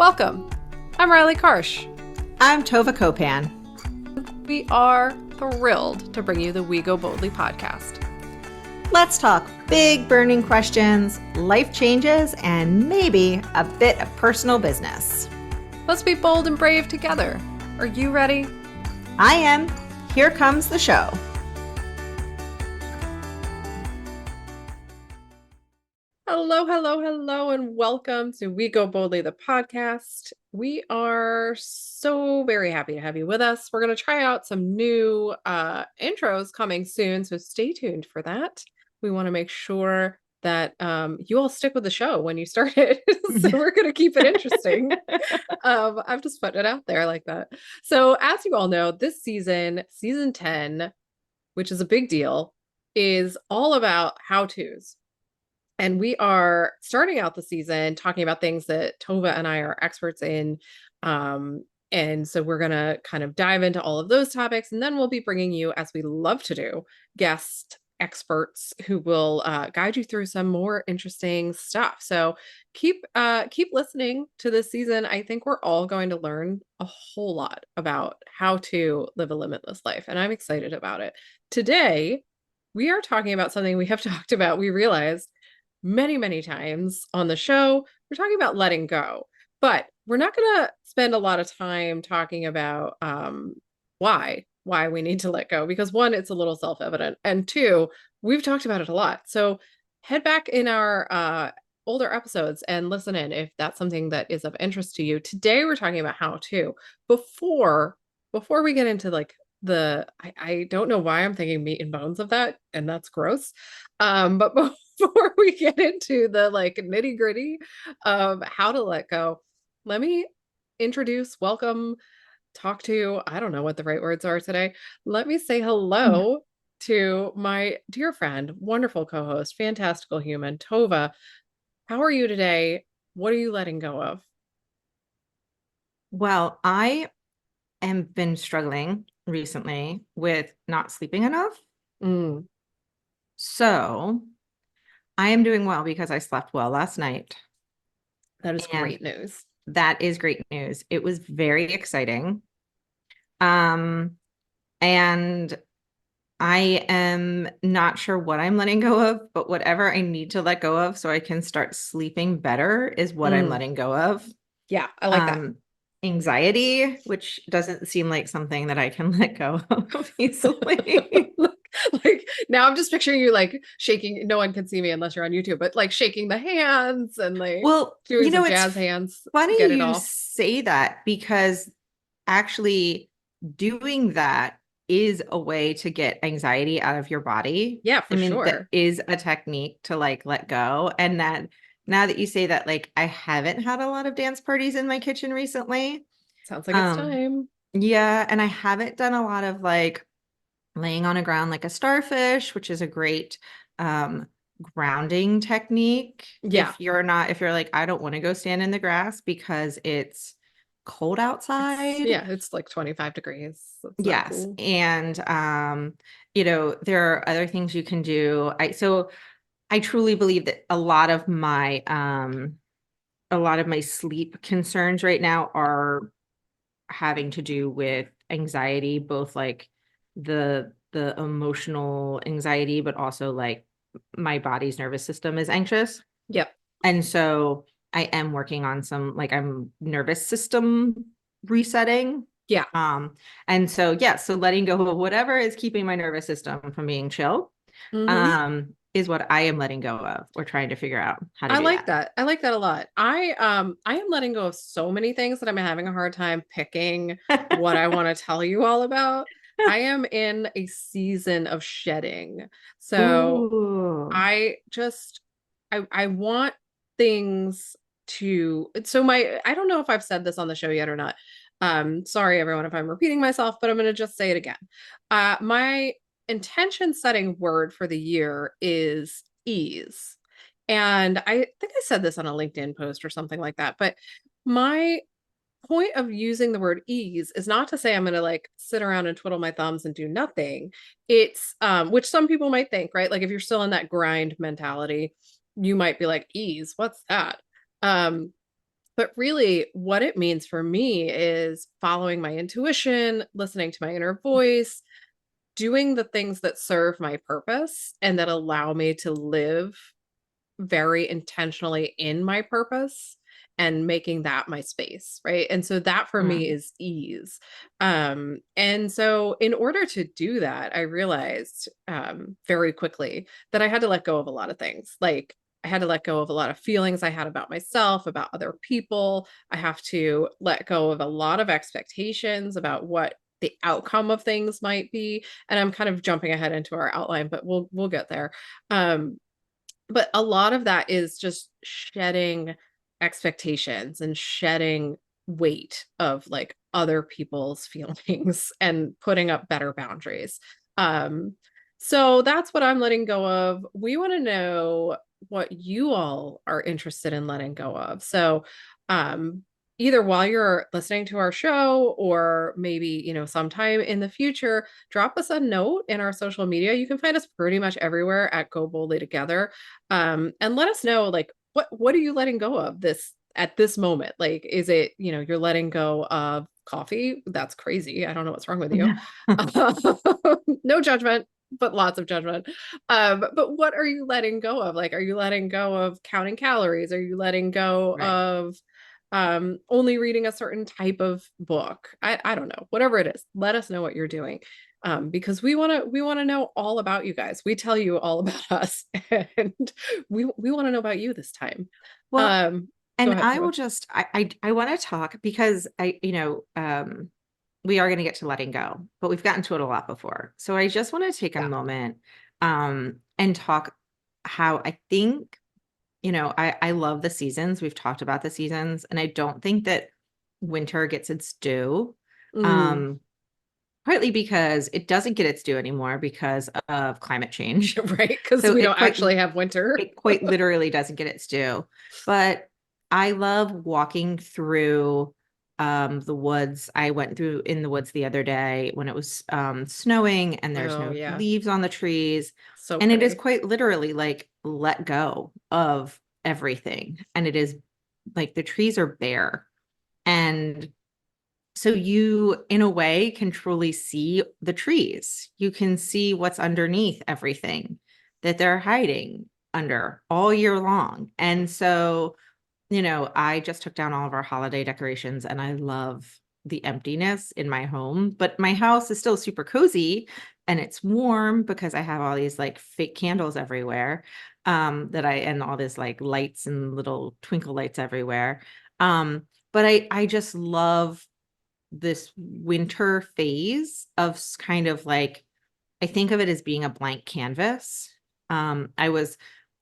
Welcome. I'm Rielly Karsh. I'm Tovah Copan. We are thrilled to bring you the We Go Boldly podcast. Let's talk big burning questions, life changes, and maybe a bit of personal business. Let's be bold and brave together. Are you ready? I am. Here comes the show. Hello, and welcome to We Go Boldly, the podcast. We are so very happy to have you with us. We're going to try out some new intros coming soon, so stay tuned for that. We want to make sure that you all stick with the show when you start it. So we're going to keep it interesting. I'm just putting it out there like that. So as you all know, this season 10, which is a big deal, is all about how-tos. And we are starting out the season talking about things that Tovah and I are experts in. And so we're going to kind of dive into all of those topics. And then we'll be bringing you, as we love to do, guest experts who will guide you through some more interesting stuff. So keep listening to this season. I think we're all going to learn a whole lot about how to live a limitless life. And I'm excited about it. Today, we are talking about something we have talked about, we realized, many times on the show. We're talking about letting go, but we're not going to spend a lot of time talking about why we need to let go, because one, it's a little self-evident, and two, we've talked about it a lot. So head back in our older episodes and listen in if that's something that is of interest to you. Today we're talking about how to. Before we get into like I don't know why I'm thinking meat and bones of that, and that's gross. But before we get into the like nitty gritty of how to let go, let me introduce, welcome, talk to, I don't know what the right words are today. Let me say hello to my dear friend, wonderful co-host, fantastical human, Tovah. How are you today? What are you letting go of? Well, I have been struggling recently with not sleeping enough. So I am doing well because I slept well last night. That is great news. That is great news. It was very exciting. And I am not sure what I'm letting go of, but whatever I need to let go of so I can start sleeping better is what I'm letting go of. Yeah, I like that. Anxiety, which doesn't seem like something that I can let go of easily. Like now I'm just picturing you like shaking. No one can see me unless you're on YouTube, but like shaking the hands and like doing some jazz hands. Funny get it you all. say that, because actually doing that is a way to get anxiety out of your body. Yeah, for sure. That is a technique to like let go. And that now that you say that, like I haven't had a lot of dance parties in my kitchen recently. Sounds like it's time. Yeah. And I haven't done a lot of like laying on a ground like a starfish, which is a great grounding technique. Yeah. If you're like, I don't want to go stand in the grass because it's cold outside. It's like 25 degrees. Yes. Cool. And there are other things you can do. I truly believe that a lot of my sleep concerns right now are having to do with anxiety, both like the emotional anxiety, but also like my body's nervous system is anxious. Yep. And so I am working on some, like, I'm nervous system resetting. Yeah. And so, so letting go of whatever is keeping my nervous system from being chill, is what I am letting go of, or trying to figure out how to do that. I like that a lot. I am letting go of so many things that I'm having a hard time picking what I want to tell you all about. I am in a season of shedding. So Ooh. I want things to, I don't know if I've said this on the show yet or not. Sorry everyone if I'm repeating myself, but I'm going to just say it again. My intention setting word for the year is ease. And I think I said this on a LinkedIn post or something like that, but my point of using the word ease is not to say I'm going to like sit around and twiddle my thumbs and do nothing. It's which some people might think, right? Like if you're still in that grind mentality, you might be like, ease, what's that? But really, what it means for me is following my intuition, listening to my inner voice, doing the things that serve my purpose and that allow me to live very intentionally in my purpose and making that my space, right? And so that for me Mm. is ease. And so in order to do that, I realized very quickly that I had to let go of a lot of things. Like I had to let go of a lot of feelings I had about myself, about other people. I have to let go of a lot of expectations about what the outcome of things might be. And I'm kind of jumping ahead into our outline, but we'll get there. Um, but a lot of that is just shedding expectations and shedding weight of like other people's feelings and putting up better boundaries. Um, so that's what I'm letting go of. We want to know what you all are interested in letting go of. So, um, either while you're listening to our show or maybe, sometime in the future, drop us a note in our social media. You can find us pretty much everywhere at Go Boldly Together. And let us know, like, what are you letting go of this at this moment? Like, is it, you're letting go of coffee? That's crazy. I don't know what's wrong with you. No judgment, but lots of judgment. But what are you letting go of? Like, are you letting go of counting calories? Are you letting go Right. of only reading a certain type of book? I don't know. Whatever it is, let us know what you're doing. Because we want to know all about you guys. We tell you all about us, and we want to know about you this time. Well, Um, Go and ahead, I will Tova. just, I want to talk because we are going to get to letting go, but we've gotten to it a lot before. So I just want to take a Yeah. moment, and talk how I think, I love the seasons. We've talked about the seasons, and I don't think that winter gets its due. Mm, Um, Partly because it doesn't get its due anymore because of climate change. right, because So we don't actually have winter. it quite literally doesn't get its due. But I love walking through the woods. I went through in the woods the other day when it was snowing and there's Oh no yeah, leaves on the trees. so And it is pretty. quite literally like let go of everything. And it is like the trees are bare. And so you, in a way, can truly see the trees. You can see what's underneath everything that they're hiding under all year long. And so, I just took down all of our holiday decorations and I love the emptiness in my home, but my house is still super cozy and it's warm because I have all these like fake candles everywhere. And all this like lights and little twinkle lights everywhere. But I just love this winter phase of kind of like, I think of it as being a blank canvas. I was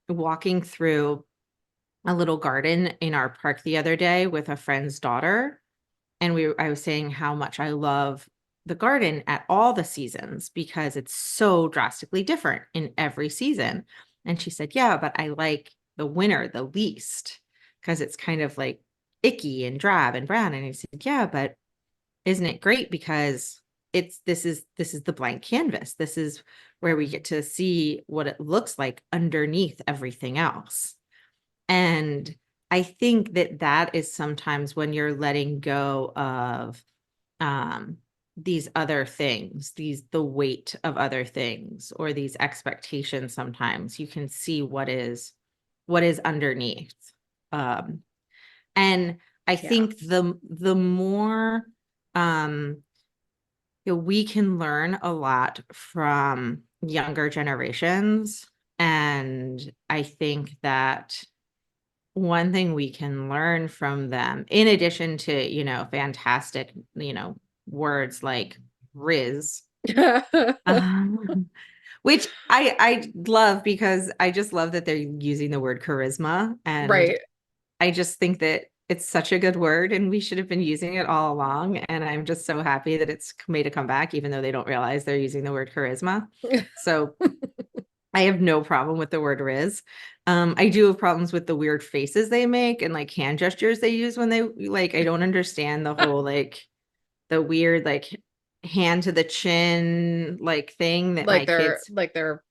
walking through a little garden in our park the other day with a friend's daughter, and I was saying how much I love the garden at all the seasons because it's so drastically different in every season. And she said, "Yeah, but I like the winter the least because it's kind of like icky and drab and brown." And I said, "Yeah, but isn't it great because this is the blank canvas. This is where we get to see what it looks like underneath everything else." And I think that that is sometimes when you're letting go of um these other things, the weight of other things or these expectations, sometimes you can see what is underneath. Um and I Yeah. think the more um we can learn a lot from younger generations. And I think that one thing we can learn from them, in addition to, fantastic, words like Riz, um, which I love because I just love that they're using the word charisma. And Right. I just think that it's such a good word and we should have been using it all along. And I'm just so happy that it's made a comeback, even though they don't realize they're using the word charisma. So I have no problem with the word Riz. I do have problems with the weird faces they make and like hand gestures they use when they like, I don't understand the whole like the weird like hand to the chin like thing that my Like they're kids. like they're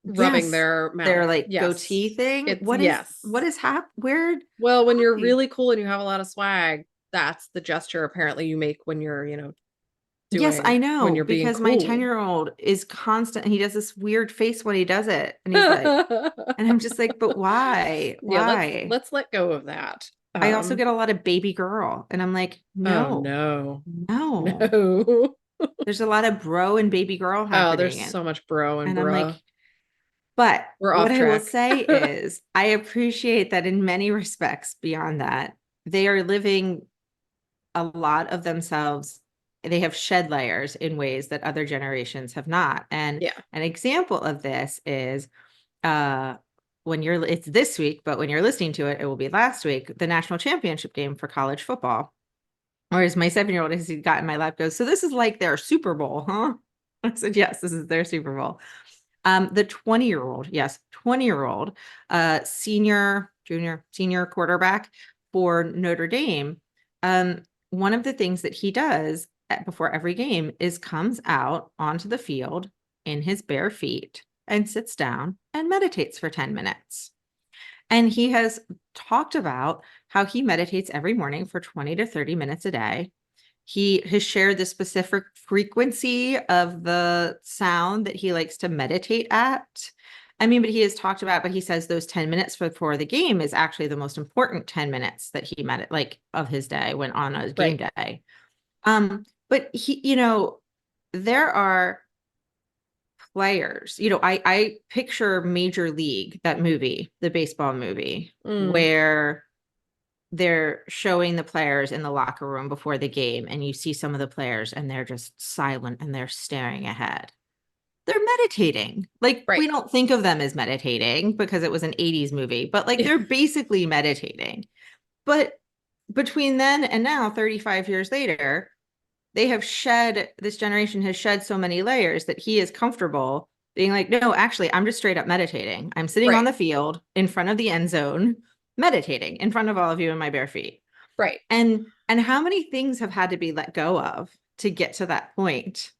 rubbing Yes. their Their mouth. like Yes. goatee thing. It's What yes. is where? Well, when you're Why? really cool and you have a lot of swag, that's the gesture apparently you make when you're, Yes, I when know, you're being because my cool. 10-year-old is constant and he does this weird face when he does it. And he's like, and I'm just like, but why? Yeah, Why? let's let go of that. I also get a lot of baby girl. And I'm like, Oh no, no. no. No. There's a lot of bro and baby girl Oh, there's happening. so much bro and And I'm bruh. like, but We're what off I will track. say is, I appreciate that in many respects beyond that, they are living a lot of themselves. They have shed layers in ways that other generations have not. And Yeah. an example of this is uh it's this week, but when you're listening to it, it will be last week, the national championship game for college football. Whereas my 7-year-old, as he got in my lap, goes, so this is like their Super Bowl, huh? I said, yes, this is their Super Bowl. The 20-year-old, yes, 20-year-old, senior quarterback for Notre Dame. Um, One of the things that he does before every game is comes out onto the field in his bare feet and sits down and meditates for 10 minutes. And he has talked about how he meditates every morning for 20 to 30 minutes a day. He has shared the specific frequency of the sound that he likes to meditate at. I mean, but he has talked about, but he says those 10 minutes before the game is actually the most important 10 minutes that he like of his day when on a game Right. day. But he, there are players, I picture Major League, that movie, the baseball movie, Mm, where they're showing the players in the locker room before the game, and you see some of the players and they're just silent and they're staring ahead. They're meditating. Like, right. we don't think of them as meditating because it was an 80s movie, but like they're basically meditating. But between then and now, 35 years later, this generation has shed so many layers that he is comfortable being like, no, actually, I'm just straight up meditating. I'm sitting on Right. the field in front of the end zone, meditating in front of all of you in my bare feet. Right. And how many things have had to be let go of to get to that point?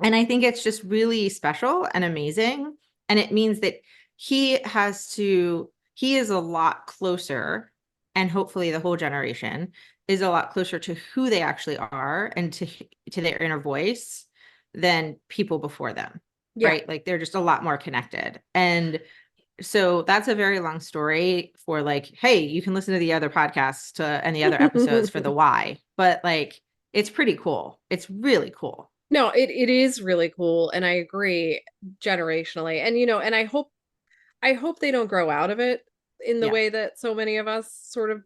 And I think it's just really special and amazing. And it means that he is a lot closer, and hopefully the whole generation is a lot closer to who they actually are and to their inner voice than people before them. Yeah. Right? Like they're just a lot more connected. And so that's a very long story for like, hey, you can listen to the other podcasts and the other episodes for the why. But like, it's pretty cool. It's really cool. No, it is really cool, and I agree generationally. And and I hope they don't grow out of it in the Yeah. way that so many of us sort of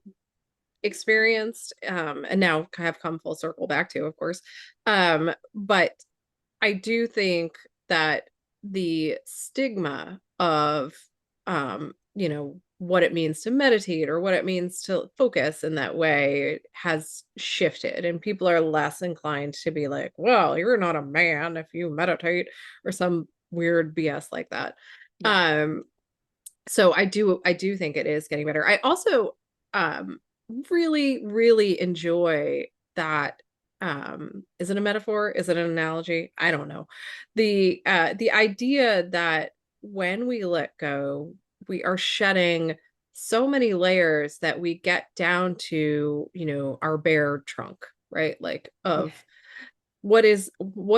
experienced, and now have come full circle back to, of course. But I do think that the stigma of, what it means to meditate or what it means to focus in that way has shifted, and people are less inclined to be like, well, you're not a man if you meditate, or some weird BS like that. Yeah. Um, so I do think it is getting better. I also um really really enjoy that. Is it a metaphor? Is it an analogy? I don't know. The idea that when we let go, we are shedding so many layers that we get down to, our bare trunk, right? Like, Yeah. of what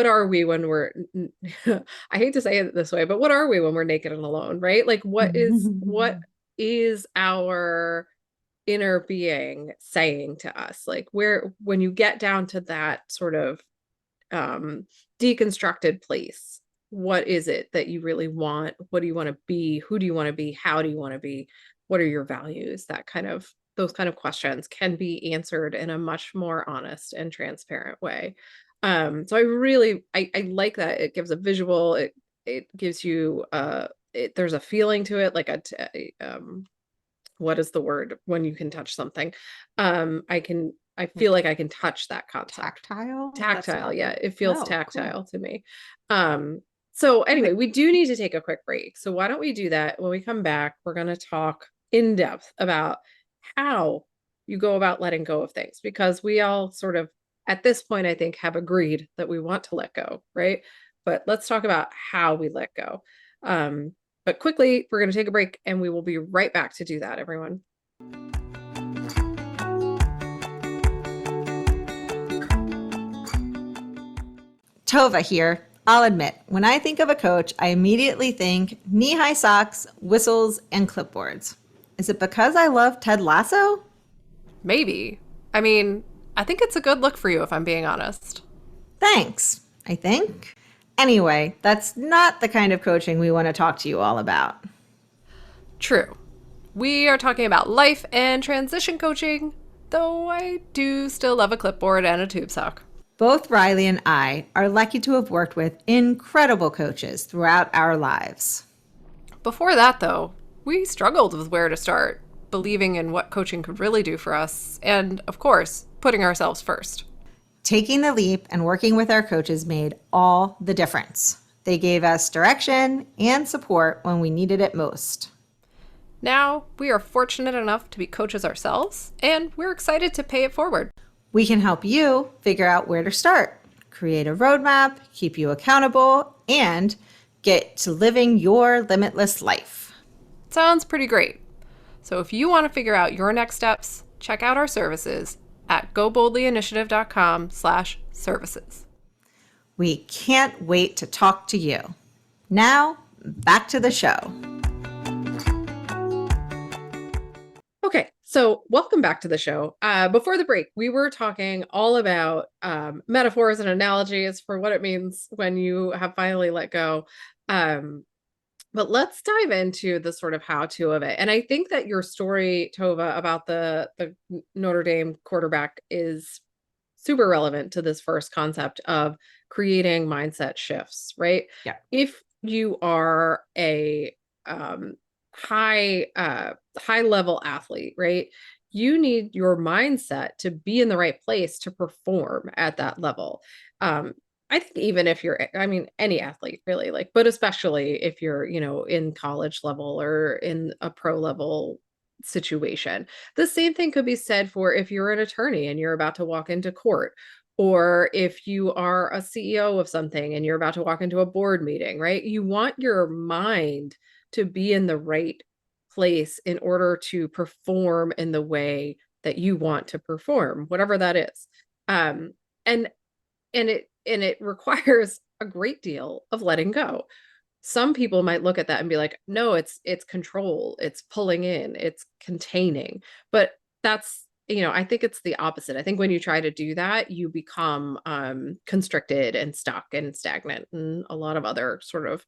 are we when we're I hate to say it this way, but what are we when we're naked and alone, right? Like, what is our inner being saying to us? Like, where when you get down to that sort of um deconstructed place, what is it that you really want? What do you want to be? Who do you want to be? How do you want to be? What are your values? Those kind of questions can be answered in a much more honest and transparent way. So I like that. It gives a visual, it gives you there's a feeling to it, like what is the word when you can touch something? I feel Like like I can touch that concept. tactile? That's Tactile, not yeah, the. it feels Oh, cool. tactile to me. So anyway, Okay. we do need to take a quick break. So why don't we do that? When we come back, we're going to talk in depth about how you go about letting go of things, because we all sort of, at this point, I think, have agreed that we want to let go, right? But let's talk about how we let go. But quickly, we're going to take a break and we will be right back to do that, everyone. Tova here. I'll admit, when I think of a coach, I immediately think knee-high socks, whistles, and clipboards. Is it because I love Ted Lasso? Maybe. I mean, I think it's a good look for you, if I'm being honest. Thanks, I think. Anyway, that's not the kind of coaching we want to talk to you all about. True. We are talking about life and transition coaching, though I do still love a clipboard and a tube sock. Both Rielly and I are lucky to have worked with incredible coaches throughout our lives. Before that, though, we struggled with where to start, believing in what coaching could really do for us, and, of course, putting ourselves first. Taking the leap and working with our coaches made all the difference. They gave us direction and support when we needed it most. Now, we are fortunate enough to be coaches ourselves, and we're excited to pay it forward. We can help you figure out where to start, create a roadmap, keep you accountable, and get to living your limitless life. Sounds pretty great. So if you want to figure out your next steps, check out our services at goboldlyinitiative.com/services. We can't wait to talk to you. Now, back to the show. Okay, so welcome back to the show. Before the break, we were talking all about metaphors and analogies for what it means when you have finally let go. But let's dive into the sort of how-to of it. And I think that your story, Tova, about the Notre Dame quarterback is super relevant to this first concept of creating mindset shifts, right? Yeah. If you are a high level athlete, right? You need your mindset to be in the right place to perform at that level. I think even if you're, I mean, any athlete really, like, but especially if you're, in college level or in a pro level situation. The same thing could be said for if you're an attorney and you're about to walk into court, or if you are a CEO of something and you're about to walk into a board meeting, right? You want your mind to be in the right place in order to perform in the way that you want to perform, whatever that is. And it requires a great deal of letting go. Some people might look at that and be like, no, it's control, it's pulling in, it's containing. But that's, I think it's the opposite. I think when you try to do that, you become constricted and stuck and stagnant and a lot of other sort of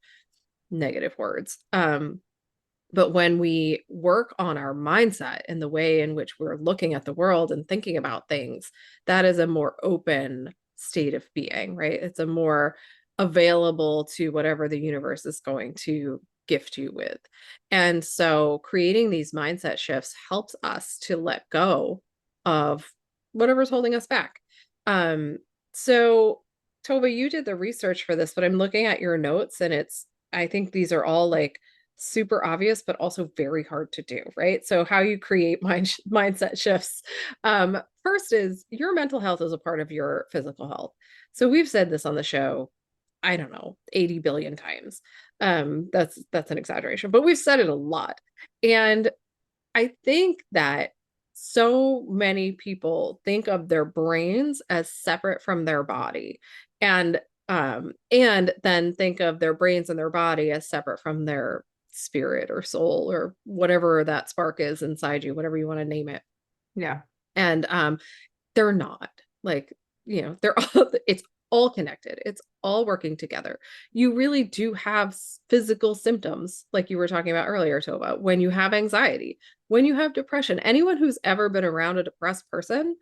negative words. But when we work on our mindset and the way in which we're looking at the world and thinking about things, that is a more open state of being, right? It's a more available to whatever the universe is going to gift you with. And so creating these mindset shifts helps us to let go of whatever's holding us back. So Tova, you did the research for this, but I'm looking at your notes and I think these are all like super obvious, but also very hard to do, right? So how you create mindset shifts. First is your mental health is a part of your physical health. So we've said this on the show, I don't know, 80 billion times. That's an exaggeration, but we've said it a lot. And I think that so many people think of their brains as separate from their body. And then think of their brains and their body as separate from their spirit or soul or whatever that spark is inside you, whatever you want to name it. Yeah. And they're not like, they're all, it's all connected. It's all working together. You really do have physical symptoms, like you were talking about earlier, Tova, when you have anxiety, when you have depression. Anyone who's ever been around a depressed person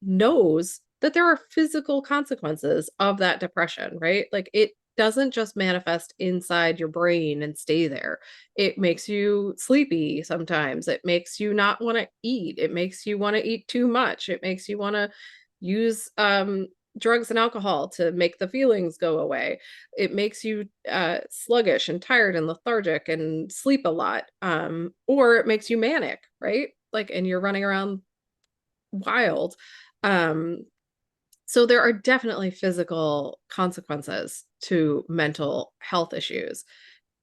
knows that there are physical consequences of that depression, right? Like it doesn't just manifest inside your brain and stay there. It makes you sleepy sometimes. It makes you not want to eat. It makes you want to eat too much. It makes you want to use drugs and alcohol to make the feelings go away. It makes you sluggish and tired and lethargic and sleep a lot. Or it makes you manic, right? Like, and you're running around wild. So there are definitely physical consequences to mental health issues.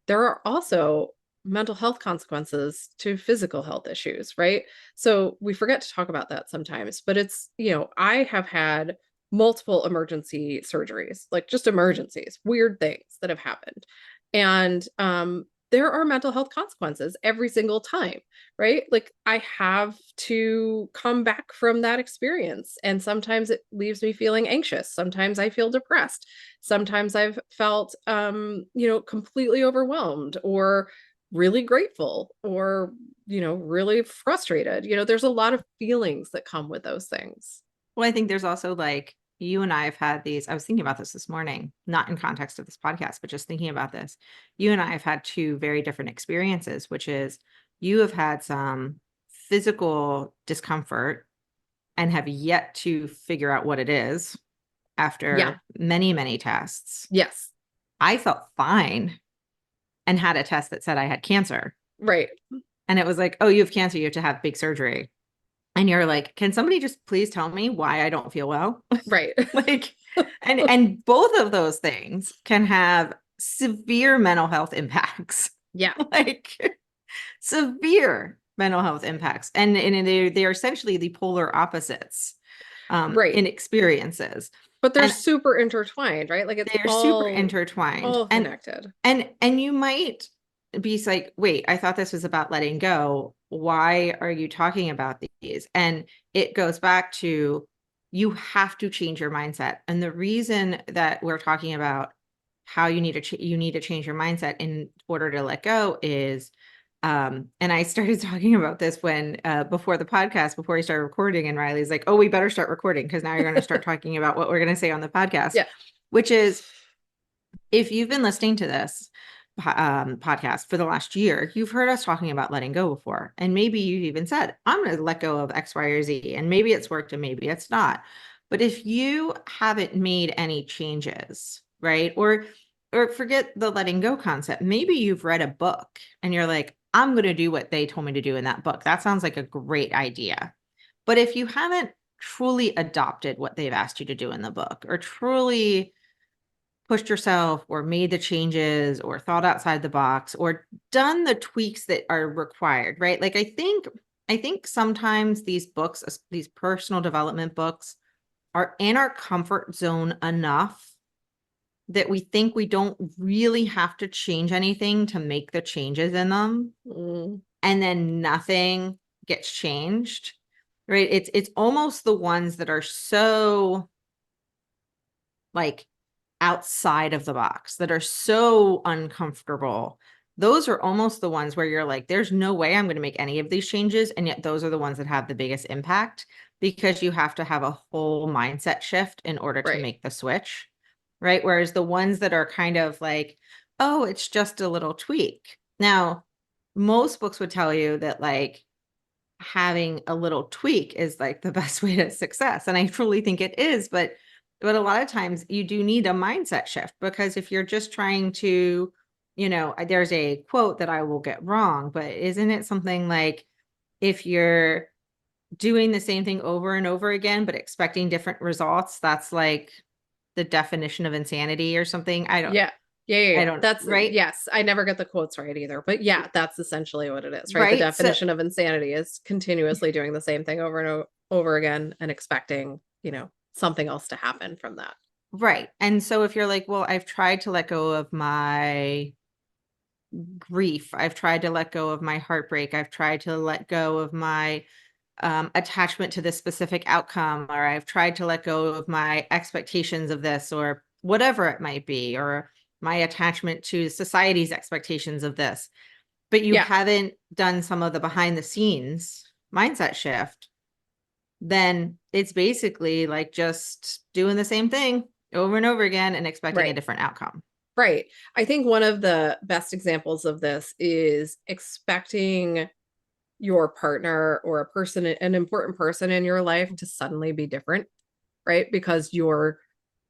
there are also mental health consequences to physical health issues, right? So we forget to talk about that sometimes, but it's, I have had multiple emergency surgeries, like just emergencies, weird things that have happened. And there are mental health consequences every single time, right? Like I have to come back from that experience. And sometimes it leaves me feeling anxious. Sometimes I feel depressed. Sometimes I've felt, completely overwhelmed or really grateful or, really frustrated. There's a lot of feelings that come with those things. Well, I think there's also like you and I have had these. I was thinking about this morning, not in context of this podcast, but just thinking about this. You and I have had two very different experiences, which is you have had some physical discomfort and have yet to figure out what it is Yeah. after many, many tests. Yes. I felt fine and had a test that said I had cancer. Right. And it was like, oh, you have cancer, you have to have big surgery. And you're like, can somebody just please tell me why I don't feel well? Right. Like, and both of those things can have severe mental health impacts. Yeah. Like severe mental health impacts. And they're essentially the polar opposites Right. in experiences. But they're And super intertwined, right? Like it's they're super intertwined. all connected. And you might be like, wait, I thought this was about letting go. Why are you talking about these? And it goes back to you have to change your mindset. And the reason that we're talking about how you need to change your mindset in order to let go is and I started talking about this when before the podcast, before we started recording, and Rielly's like, oh, we better start recording because now you're going to start talking about what we're going to say on the podcast. Yeah. Which is, if you've been listening to this podcast for the last year, you've heard us talking about letting go before. And maybe you've even said, I'm going to let go of X, Y, or Z. And maybe it's worked and maybe it's not. But if you haven't made any changes, right? Or forget the letting go concept. Maybe you've read a book and you're like, I'm going to do what they told me to do in that book. That sounds like a great idea. But if you haven't truly adopted what they've asked you to do in the book or truly pushed yourself or made the changes or thought outside the box or done the tweaks that are required, right? Like I think sometimes these books, these personal development books, are in our comfort zone enough that we think we don't really have to change anything to make the changes in them. Mm. And then nothing gets changed, right? It's almost the ones that are so like outside of the box, that are so uncomfortable. Those are almost the ones where you're like, there's no way I'm going to make any of these changes. And yet those are the ones that have the biggest impact because you have to have a whole mindset shift in order to Right. make the switch. Right. Whereas the ones that are kind of like, oh, it's just a little tweak. Now, most books would tell you that like having a little tweak is like the best way to success. And I truly think it is, but a lot of times you do need a mindset shift because if you're just trying to, there's a quote that I will get wrong, but isn't it something like if you're doing the same thing over and over again, but expecting different results, that's like the definition of insanity or something. I don't. Yeah. Yeah. I don't. That's right. Yes. I never get the quotes right either, but yeah, that's essentially what it is, right? The Right. definition of insanity is continuously doing the same thing over and over again and expecting, something else to happen from that. Right. And so if you're like, well, I've tried to let go of my grief, I've tried to let go of my heartbreak, I've tried to let go of my attachment to this specific outcome, or I've tried to let go of my expectations of this, or whatever it might be, or my attachment to society's expectations of this, but you haven't done some of the behind the scenes mindset shift, then it's basically like just doing the same thing over and over again and expecting a different outcome. Right. I think one of the best examples of this is expecting your partner or a person, an important person in your life to suddenly be different, right? Because you're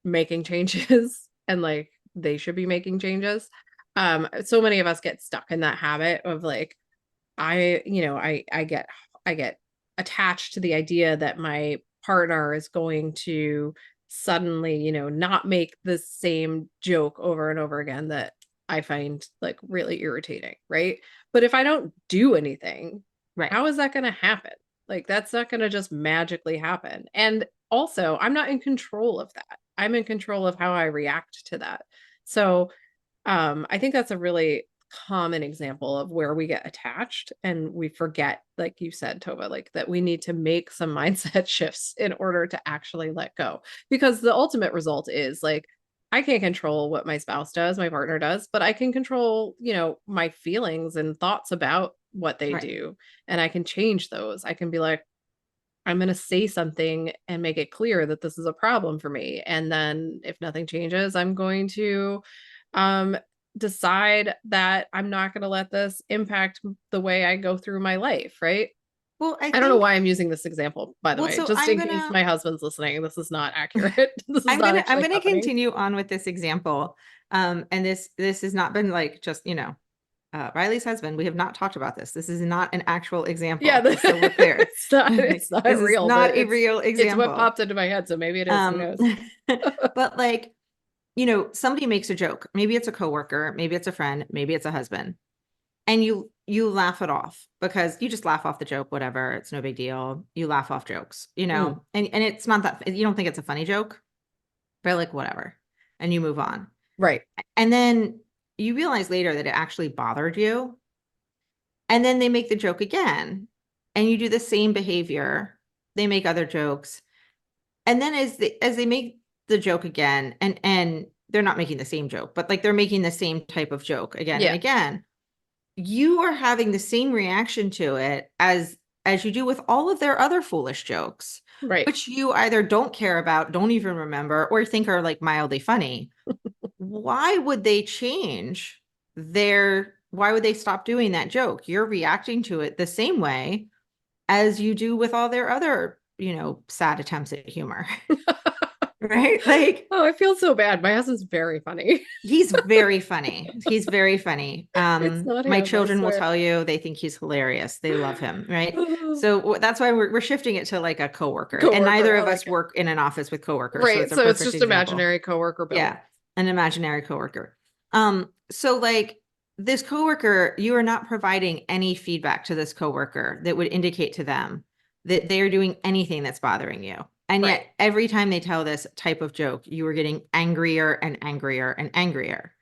making changes and like they should be making changes. So many of us get stuck in that habit of like, I get attached to the idea that my partner is going to suddenly, not make the same joke over and over again that I find like really irritating, right? But if I don't do anything, Right. how is that going to happen? Like that's not going to just magically happen. And also, I'm not in control of that. I'm in control of how I react to that. So, I think that's a really common example of where we get attached and we forget, like you said, Tova, like that we need to make some mindset shifts in order to actually let go. Because the ultimate result is like, I can't control what my spouse does, my partner does, but I can control, my feelings and thoughts about what they Right. do. And I can change those. I can be like, I'm going to say something and make it clear that this is a problem for me. And then if nothing changes, I'm going to um, decide that I'm not going to let this impact the way I go through my life, right? Well, I I don't know think, why I'm using this example, by the well, way, so just in case my husband's listening. This is not accurate. This is not I'm actually gonna happening. continue on with this example. And this has not been like just, Riley's husband. We have not talked about this. This is not an actual example. Yeah, Just so we're clear. it's not This is real, not but a real it's what example. popped into my head, so maybe it is. Who knows? But like, somebody makes a joke. Maybe it's a coworker, maybe it's a friend, maybe it's a husband. And you laugh it off because you just laugh off the joke, whatever. It's no big deal. You laugh off jokes, and it's not that you don't think it's a funny joke, but like whatever. And you move on. Right. And then you realize later that it actually bothered you. And then they make the joke again. And you do the same behavior. They make other jokes. And then as they make the joke again, and they're not making the same joke, but like they're making the same type of joke again and again, you are having the same reaction to it as you do with all of their other foolish jokes, Right. which you either don't care about, don't even remember, or think are like mildly funny. Why would they change why would they stop doing that joke? You're reacting to it the same way as you do with all their other, sad attempts at humor. Right? Like, oh, I feel so bad. My husband's very funny. he's very funny. He's very funny. It's not My him, I children will swear. tell you they think he's hilarious. They love him, right? So that's why we're shifting it to like a coworker. And neither I of us like it. work in an office with coworkers, so Right. it's a So it's perfect just example. imaginary coworker build. Yeah, an imaginary coworker. So like this coworker, you are not providing any feedback to this coworker that would indicate to them that they are doing anything that's bothering you. And yet every time they tell this type of joke, you are getting angrier and angrier and angrier.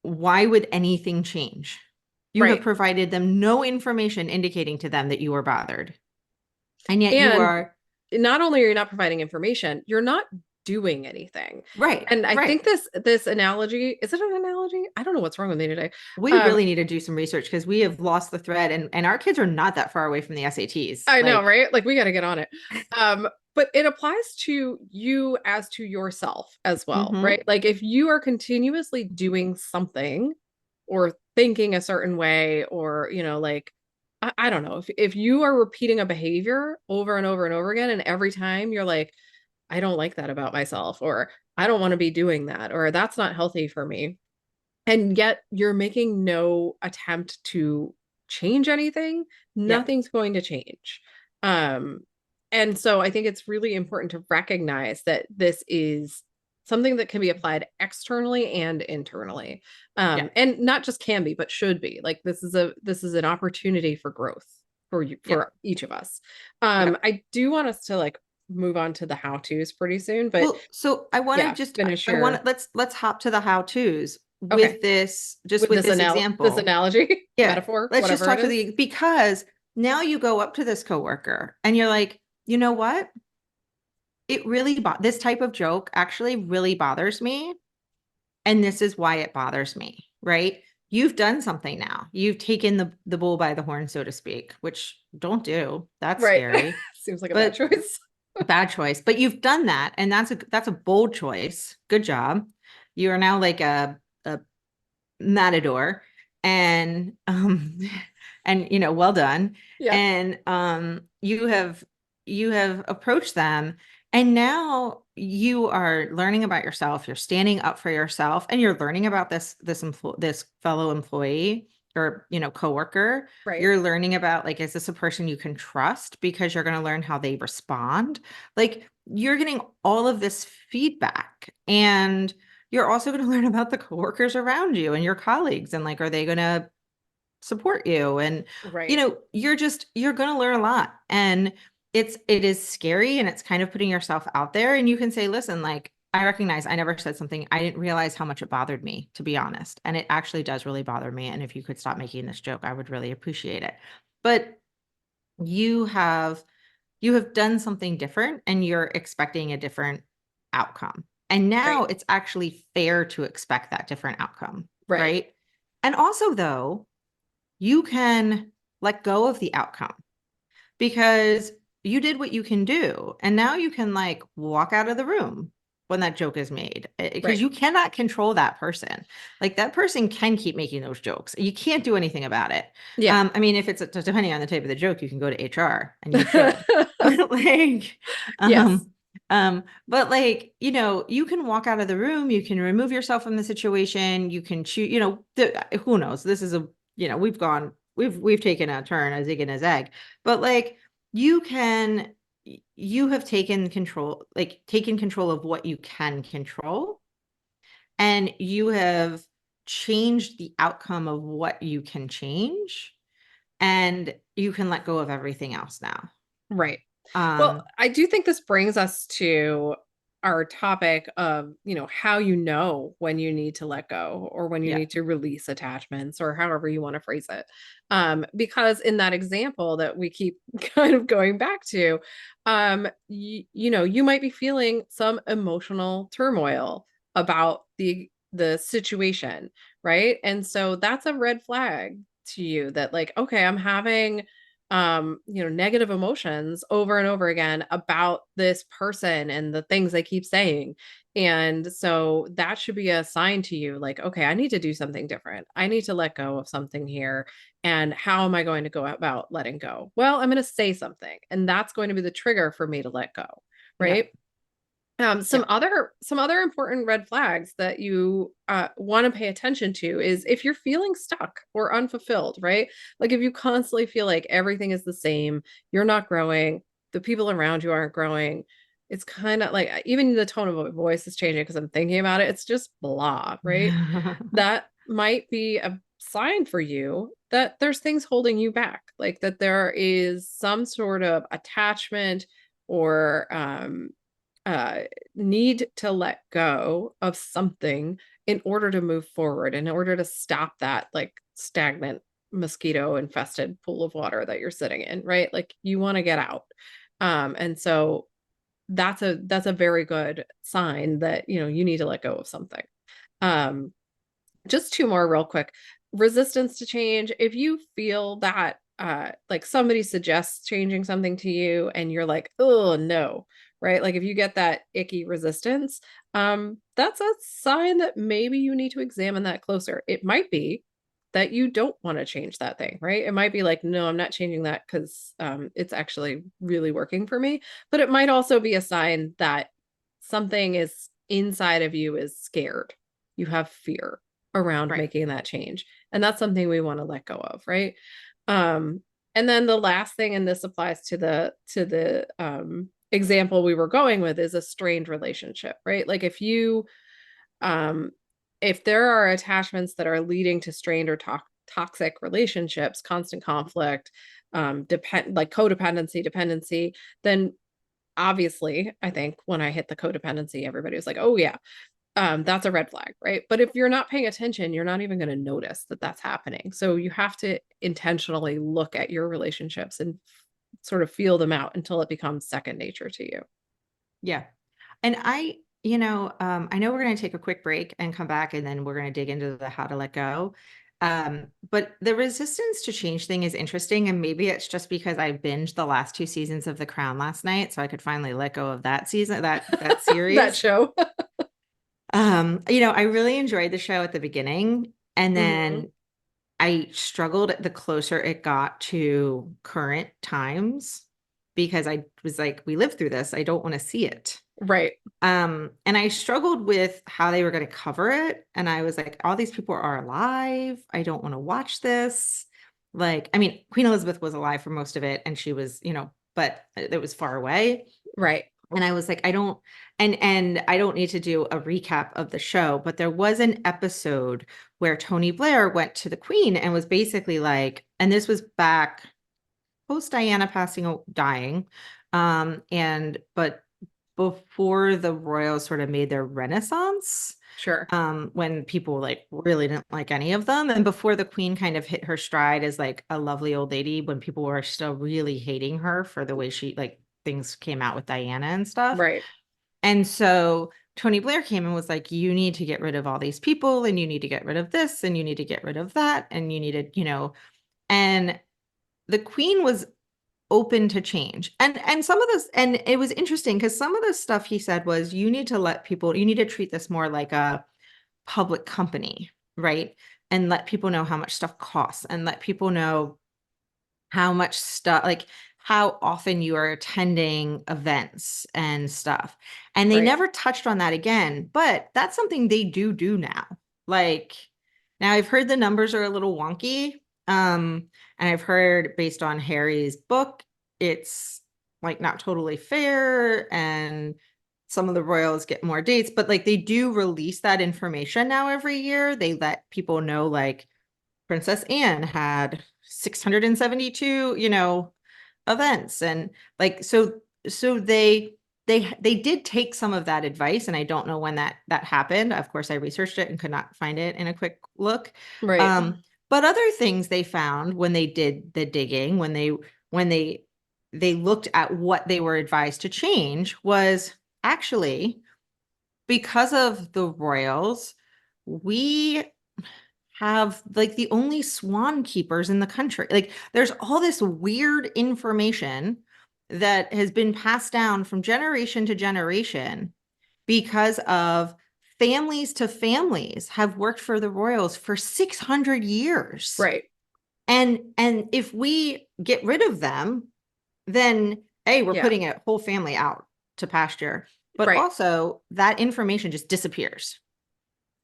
Why would anything change? You have provided them no information indicating to them that you are bothered. And yet you are. Not only are you not providing information, you're not doing anything. Right. And I think this analogy, is it an analogy? I don't know what's wrong with me today. We really need to do some research because we have lost the thread and our kids are not that far away from the SATs. I know, right? Like we got to get on it. But it applies to you as to yourself as well, right? Like if you are continuously doing something or thinking a certain way, or, like, I don't know, if you are repeating a behavior over and over and over again, and every time you're like, I don't like that about myself, or I don't want to be doing that, or that's not healthy for me. And yet you're making no attempt to change anything, nothing's going to change. And so I think it's really important to recognize that this is something that can be applied externally and internally. And not just can be, but should be. Like this is an opportunity for growth for you, for each of us. I do want us to like move on to the how-tos pretty soon, but so I want to just finish I want let's hop to the how-tos with this example, this analogy, metaphor, let's just talk whatever to it is. because now you go up to this coworker and you're like, you know what? It really this type of joke actually really bothers me. And this is why it bothers me, right? You've done something now. You've taken the bull by the horn, so to speak, which don't do. That's scary. Seems like a bad choice. Bad choice. But you've done that. And that's a bold choice. Good job. You are now like a matador. And well done. Yeah. And you have approached them, and now you are learning about yourself. You're standing up for yourself, and you're learning about this fellow employee or coworker. You're learning about, like, is this a person you can trust, because you're going to learn how they respond. Like, you're getting all of this feedback, and you're also going to learn about the coworkers around you and your colleagues, and like, are they going to support you? And, Right. you're going to learn a lot. And it is scary, and it's kind of putting yourself out there, and you can say, listen, like, I recognize I never said something. I didn't realize how much it bothered me, to be honest. And it actually does really bother me. And if you could stop making this joke, I would really appreciate it. But you have done something different, and you're expecting a different outcome. And now Right. it's actually fair to expect that different outcome, Right. right? And also, though, you can let go of the outcome, because you did what you can do. And now you can like walk out of the room when that joke is made, because Right. you cannot control that person. Like, that person can keep making those jokes. You can't do anything about it. Yeah. I mean, if it's depending on the type of the joke, you can go to HR, and you should. Like, Yes. but like, you can walk out of the room, you can remove yourself from the situation, you can choose, who knows? This is we've taken a turn, a zig and a zag, but like, you have taken control, of what you can control, and you have changed the outcome of what you can change, and you can let go of everything else now. Right. Well, Um, I do think this brings us to our topic of, how you know when you need to let go or when you yeah, need to release attachments or however you want to phrase it. Because in that example that we keep kind of going back to, you might be feeling some emotional turmoil about the situation, right? And so that's a red flag to you that like, okay, I'm having negative emotions over and over again about this person and the things they keep saying. And so that should be a sign to you like, okay, I need to do something different. I need to let go of something here. And how am I going to go about letting go? Well, I'm going to say something, and that's going to be the trigger for me to let go. yeah, Right. yeah, Some other important red flags that you want to pay attention to is if you're feeling stuck or unfulfilled, right? Like if you constantly feel like everything is the same, you're not growing, the people around you aren't growing. It's kind of like even the tone of my voice is changing because I'm thinking about it. It's just blah, right? That might be a sign for you that there's things holding you back, like that there is some sort of attachment or uh, need to let go of something in order to move forward, in order to stop that like stagnant mosquito infested pool of water that you're sitting in, right? Like you want to get out. And so that's a very good sign that you need to let go of something. Um, just two more real quick. Resistance to change. If you feel that like somebody suggests changing something to you and you're like, oh no, right? Like if you get that icky resistance, that's a sign that maybe you need to examine that closer. It might be that you don't want to change that thing, right? It might be like, no, I'm not changing that because it's actually really working for me. But it might also be a sign that something is inside of you is scared. You have fear around right. making that change. And that's something we want to let go of, right? Um, and then the last thing, and this applies to the example we were going with, is a strained relationship, right? Like um if there are attachments that are leading to strained or toxic relationships, constant conflict, depend like codependency, dependency, then obviously I think when I hit the codependency, everybody was like, oh yeah, that's a red flag, right? But if you're not paying attention, you're not even going to notice that that's happening. So you have to intentionally look at your relationships and sort of feel them out until it becomes second nature to you. Yeah. And I know we're going to take a quick break and come back, and then we're going to dig into the how to let go. But the resistance to change thing is interesting. And maybe it's just because I binged the last two seasons of The Crown last night, so I could finally let go of that season, that That series. show. I really enjoyed the show at the beginning, and Mhm. then I struggled the closer it got to current times, because I was like, we lived through this. I don't want to see it. Right. And I struggled with how they were going to cover it. And I was like, all these people are alive. I don't want to watch this. Like, I mean, Queen Elizabeth was alive for most of it, and she was, but it was far away. Right. And I was like, I don't, and I don't need to do a recap of the show, but there was an episode where Tony Blair went to the Queen and was basically like, and this was back post Diana dying. But before the royals sort of made their renaissance, Sure. when people like really didn't like any of them, and before the Queen kind of hit her stride as like a lovely old lady, when people were still really hating her for the way she like things came out with Diana and stuff. Right. And so Tony Blair came and was like, you need to get rid of all these people, and you need to get rid of this, and you need to get rid of that, and you need to, and the Queen was open to change. And some of this, and it was interesting because some of the stuff he said was, you need to treat this more like a public company, right? And let people know how much stuff costs, and let people know how much stuff, like how often you are attending events and stuff. And they Right. never touched on that again, but that's something they do now. Like, now I've heard the numbers are a little wonky. And I've heard based on Harry's book, it's like not totally fair, and some of the royals get more dates, but like they do release that information now every year. They let people know, like Princess Anne had 672, events, and like so they did take some of that advice, and I don't know when that happened. Of course, I researched it and could not find it in a quick look. Right. But other things they found when they did the digging, when they looked at what they were advised to change, was actually because of the royals, we have like the only swan keepers in the country. Like, there's all this weird information that has been passed down from generation to generation because of families to families have worked for the royals for 600 years. Right. And if we get rid of them, then we're Yeah. putting a whole family out to pasture, but Right. also that information just disappears.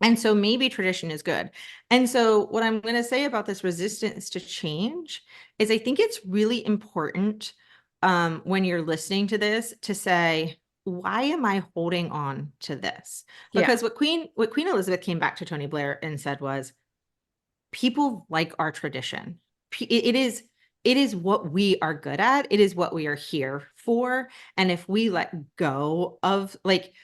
And so maybe tradition is good. And so what I'm going to say about this resistance to change is, I think it's really important, when you're listening to this, to say, why am I holding on to this? Yeah. Because what Queen Elizabeth came back to Tony Blair and said was, people like our tradition. It is what we are good at. It is what we are here for. And if we let go of like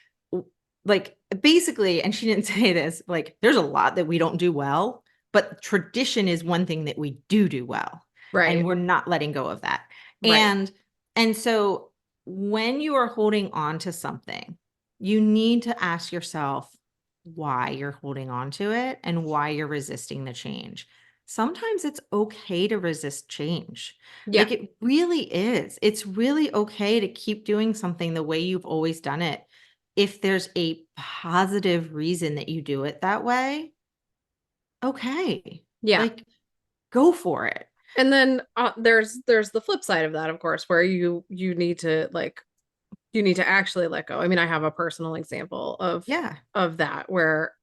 basically, and she didn't say this, like there's a lot that we don't do well, but tradition is one thing that we do well. Right. And we're not letting go of that. Right. And so when you are holding on to something, you need to ask yourself why you're holding on to it and why you're resisting the change. Sometimes it's okay to resist change. Yeah. Like, it really is. It's really okay to keep doing something the way you've always done it, if there's a positive reason that you do it that way. Okay. Yeah. Like, go for it. And then there's the flip side of that, of course, where you need to actually let go. I mean, I have a personal example of that where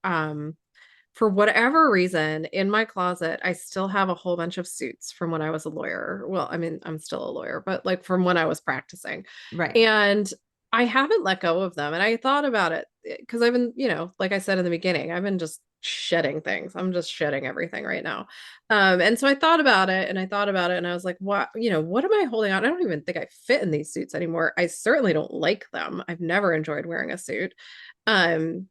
for whatever reason, in my closet, I still have a whole bunch of suits from when I was a lawyer. Well, I mean, I'm still a lawyer, but like from when I was practicing. Right. And I haven't let go of them. And I thought about it because I've been, like I said in the beginning, I've been just shedding things. I'm just shedding everything right now. And so I thought about it and I was like, what am I holding on? I don't even think I fit in these suits anymore. I certainly don't like them. I've never enjoyed wearing a suit. Um,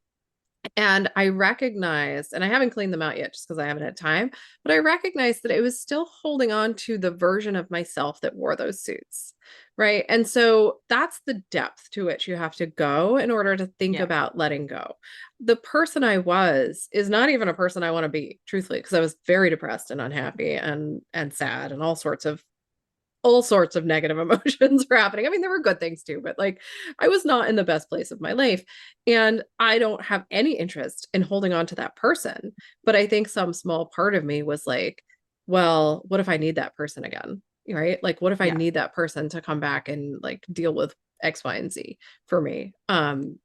and I recognized, and I haven't cleaned them out yet just because I haven't had time, but I recognized that it was still holding on to the version of myself that wore those suits. Right. And so that's the depth to which you have to go in order to think about letting go. The person I was is not even a person I want to be, truthfully, because I was very depressed and unhappy and sad and all sorts of negative emotions were happening. I mean, there were good things too, but like I was not in the best place of my life. And I don't have any interest in holding on to that person. But I think some small part of me was like, well, what if I need that person again? Right? Like, what if I need that person to come back and like deal with X, Y, and Z for me? And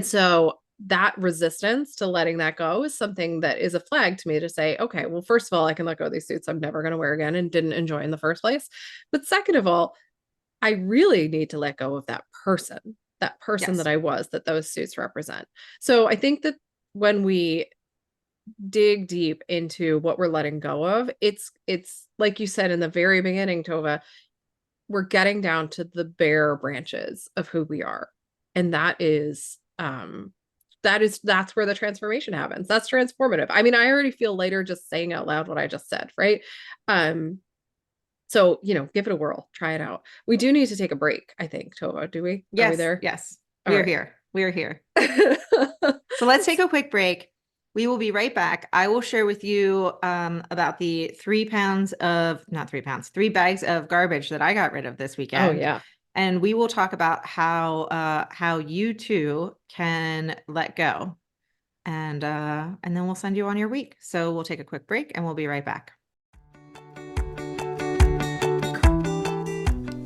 so that resistance to letting that go is something that is a flag to me to say, okay, well, first of all, I can let go of these suits I'm never going to wear again and didn't enjoy in the first place. But second of all, I really need to let go of that person. that person Yes. that I was, that those suits represent. So I think that when we dig deep into what we're letting go of, it's like you said in the very beginning, Tova, we're getting down to the bare branches of who we are. And that's where the transformation happens. That's transformative. I mean, I already feel lighter just saying out loud what I just said, right? So, give it a whirl, try it out. We do need to take a break, I think, Tova. Do we? Are we Yes, there? yes. All We are right. here. We are here. So let's take a quick break. We will be right back. I will share with you about the 3 pounds of, not 3 pounds, 3 bags of garbage that I got rid of this weekend. Oh, yeah. And we will talk about how you too can let go. And then we'll send you on your week. So we'll take a quick break and we'll be right back.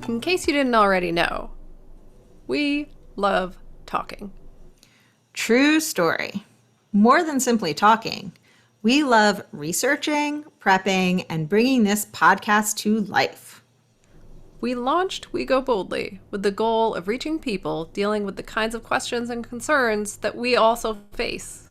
In case you didn't already know, we love talking. True story. More than simply talking, we love researching, prepping, and bringing this podcast to life. We launched We Go Boldly with the goal of reaching people dealing with the kinds of questions and concerns that we also face.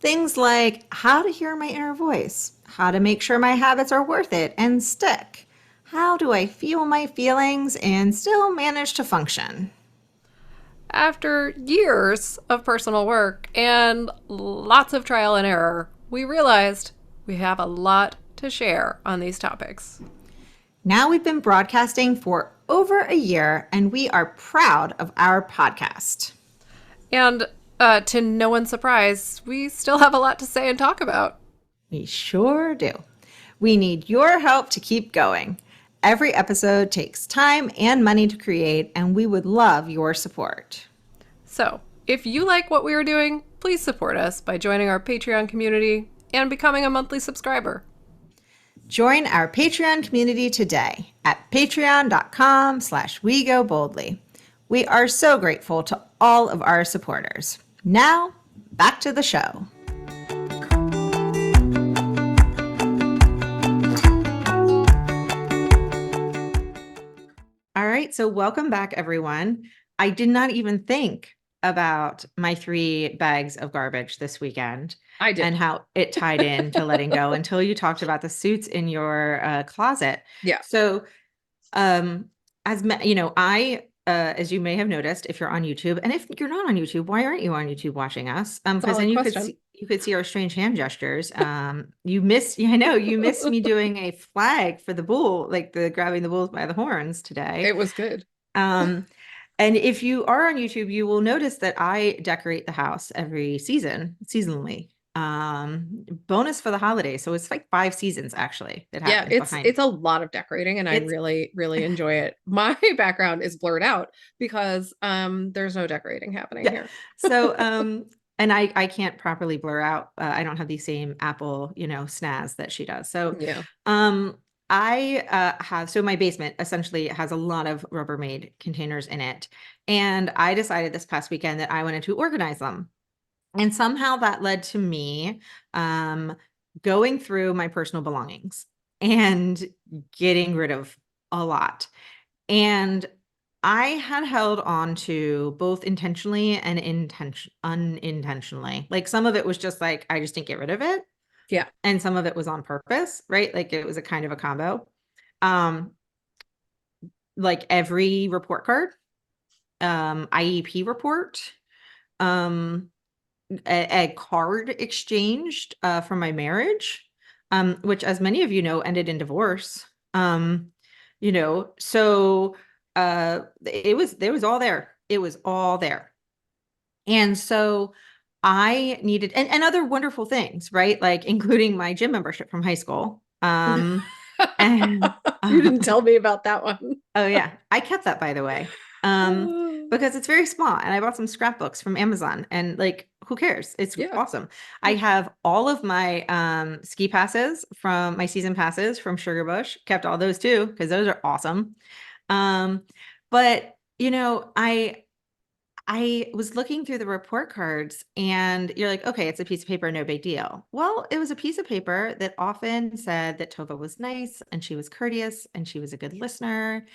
Things like how to hear my inner voice, how to make sure my habits are worth it and stick, how do I feel my feelings and still manage to function. After years of personal work and lots of trial and error, we realized we have a lot to share on these topics. Now we've been broadcasting for over a year and we are proud of our podcast. And to no one's surprise, we still have a lot to say and talk about. We sure do. We need your help to keep going. Every episode takes time and money to create, and we would love your support. So, if you like what we are doing, please support us by joining our Patreon community and becoming a monthly subscriber. Join our Patreon community today at patreon.com/wegoboldly. We are so grateful to all of our supporters. Now, back to the show. All right, so welcome back, everyone. I did not even think about my 3 bags of garbage this weekend. I did. And how it tied in to letting go until you talked about the suits in your closet. Yeah. So, as you may have noticed, if you're on YouTube, and if you're not on YouTube, why aren't you on YouTube watching us? Because then you could see our strange hand gestures. You missed me doing a flag for the bull, like the grabbing the bulls by the horns today. It was good. And if you are on YouTube, you will notice that I decorate the house every seasonally. Bonus for the holidays. So it's like 5 seasons actually that happens behind. It's a lot of decorating and I really, really enjoy it. My background is blurred out because there's no decorating happening here. So and I can't properly blur out. I don't have the same Apple, snaz that she does. So yeah. So my basement essentially has a lot of Rubbermaid containers in it. And I decided this past weekend that I wanted to organize them. And somehow that led to me going through my personal belongings and getting rid of a lot. And I had held on to both intentionally and unintentionally. Like some of it was just like, I just didn't get rid of it. Yeah. And some of it was on purpose, right? Like it was a kind of a combo. Like every report card, IEP report, a card exchanged from my marriage, which, as many of you know, ended in divorce. So it was all there. It was all there. And so I needed, and other wonderful things, right? Like including my gym membership from high school. And you didn't tell me about that one. Oh yeah. I kept that, by the way. Because it's very small and I bought some scrapbooks from Amazon and like, who cares? It's awesome. I have all of my ski passes from my season passes from Sugarbush, kept all those too, because those are awesome. But I was looking through the report cards and you're like, okay, it's a piece of paper, no big deal. Well, it was a piece of paper that often said that Tova was nice and she was courteous and she was a good listener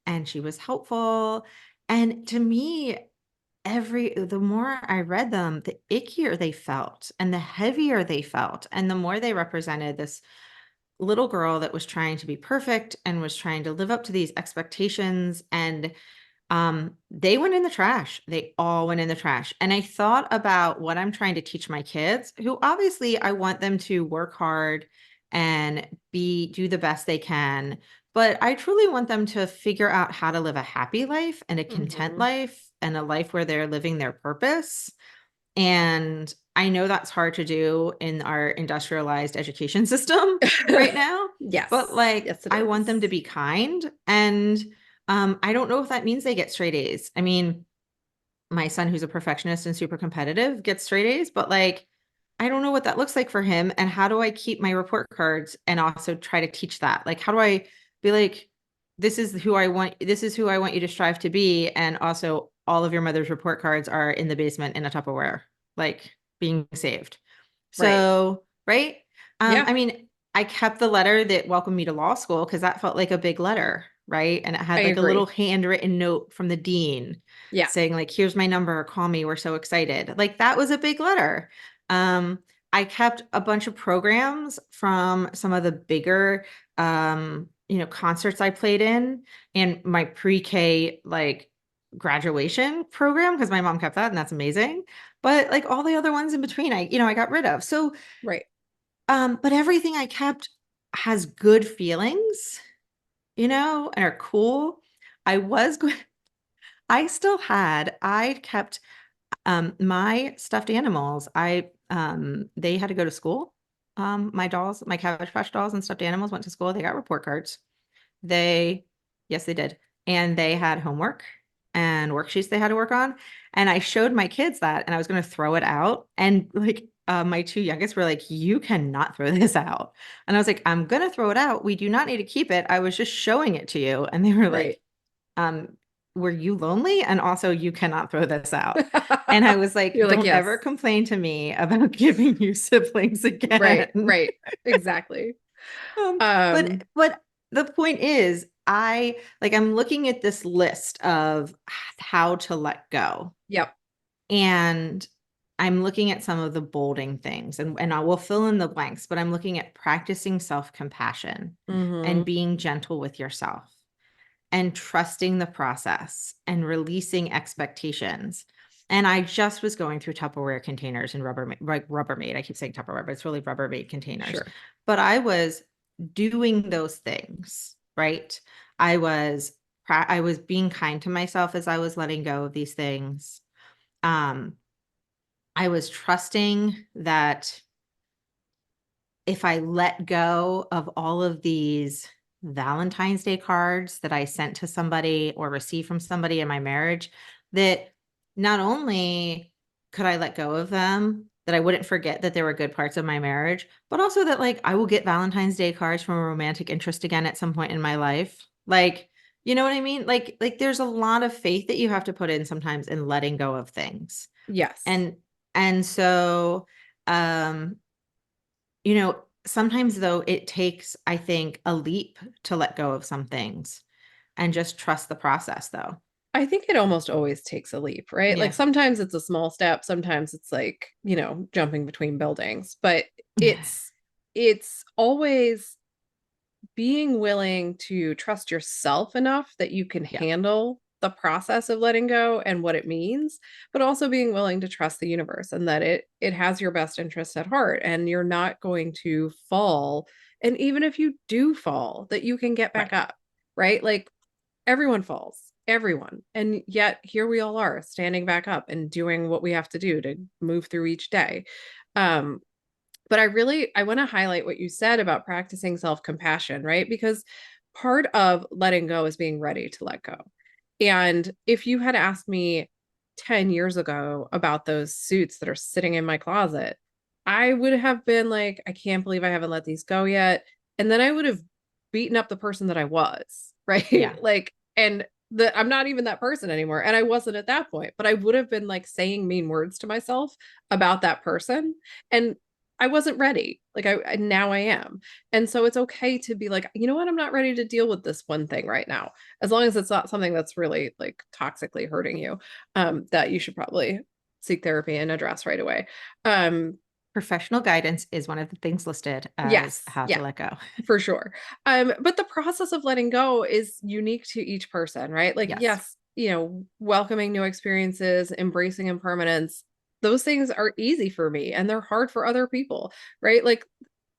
and she was helpful. And to me, the more I read them, the ickier they felt and the heavier they felt. And the more they represented this little girl that was trying to be perfect and was trying to live up to these expectations. And they went in the trash. They all went in the trash. And I thought about what I'm trying to teach my kids, who obviously I want them to work hard and do the best they can. But I truly want them to figure out how to live a happy life and a content life and a life where they're living their purpose. And I know that's hard to do in our industrialized education system right now. Yes. But like, yes, I want them to be kind. And I don't know if that means they get straight A's. I mean, my son, who's a perfectionist and super competitive, gets straight A's, but like, I don't know what that looks like for him. And how do I keep my report cards and also try to teach that? Like, how do I be like, this is who I want you to strive to be. And also all of your mother's report cards are in the basement in a Tupperware, like being saved. So, right. Yeah. I mean, I kept the letter that welcomed me to law school because that felt like a big letter, right? And it had I like a agree. little handwritten note from the dean Yeah. saying like, here's my number, call me, we're so excited. Like that was a big letter. I kept a bunch of programs from some of the bigger concerts I played in and my pre-K like graduation program because my mom kept that and that's amazing. But like all the other ones in between, I got rid of. So, Right. but everything I kept has good feelings, and are cool. I was going, I kept my stuffed animals. They had to go to school. My dolls, my Cabbage Patch dolls and stuffed animals went to school. They got report cards. Yes, they did. And they had homework and worksheets they had to work on. And I showed my kids that and I was going to throw it out. And like my two youngest were like, you cannot throw this out. And I was like, I'm going to throw it out. We do not need to keep it. I was just showing it to you. And they were like, were you lonely? And also you cannot throw this out. And I was like, You're like, don't ever yes. complain to me about giving you siblings again. Right. Exactly. But the point is, I'm looking at this list of how to let go. Yep. And I'm looking at some of the bolding things and I will fill in the blanks, but I'm looking at practicing self-compassion and being gentle with yourself and trusting the process and releasing expectations. And I just was going through Tupperware containers and Rubbermaid. I keep saying Tupperware, but it's really Rubbermaid containers. Sure. But I was doing those things, right? I was being kind to myself as I was letting go of these things. I was trusting that if I let go of all of these Valentine's Day cards that I sent to somebody or received from somebody in my marriage, that not only could I let go of them, that I wouldn't forget that there were good parts of my marriage, but also that like I will get Valentine's Day cards from a romantic interest again at some point in my life. Like, you know what I mean? Like there's a lot of faith that you have to put in sometimes in letting go of things. Yes. And so sometimes though it takes, I think, a leap to let go of some things and just trust the process though. I think it almost always takes a leap, right? Yeah. Like sometimes it's a small step, sometimes it's like, jumping between buildings, but it's always being willing to trust yourself enough that you can handle the process of letting go and what it means, but also being willing to trust the universe and that it has your best interests at heart and you're not going to fall. And even if you do fall, that you can get back up, right? Like everyone falls, everyone. And yet here we all are standing back up and doing what we have to do to move through each day. But I want to highlight what you said about practicing self-compassion, right? Because part of letting go is being ready to let go. And if you had asked me 10 years ago about those suits that are sitting in my closet, I would have been like, I can't believe I haven't let these go yet. And then I would have beaten up the person that I was, right? Yeah. I'm not even that person anymore. And I wasn't at that point, but I would have been like saying mean words to myself about that person. And I wasn't ready. Like now I am. And so it's okay to be like, you know what? I'm not ready to deal with this one thing right now. As long as it's not something that's really like toxically hurting you, that you should probably seek therapy and address right away. Professional guidance is one of the things listed as Yes. how Yeah. to let go. For sure. But the process of letting go is unique to each person, right? Like, yes, welcoming new experiences, embracing impermanence, those things are easy for me and they're hard for other people, right? Like,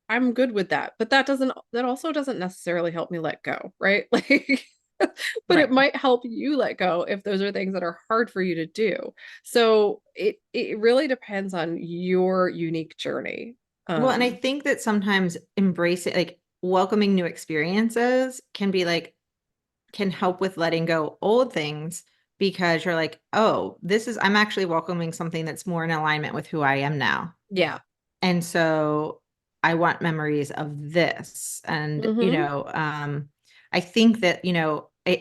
I'm good with that, but that also doesn't necessarily help me let go, right? Like, but it Right. might help you let go if those are things that are hard for you to do. So it really depends on your unique journey. Well, and I think that sometimes embracing, like welcoming new experiences can be like, can help with letting go old things because you're like, oh, I'm actually welcoming something that's more in alignment with who I am now. Yeah. And so I want memories of this. And, Mhm. I think that,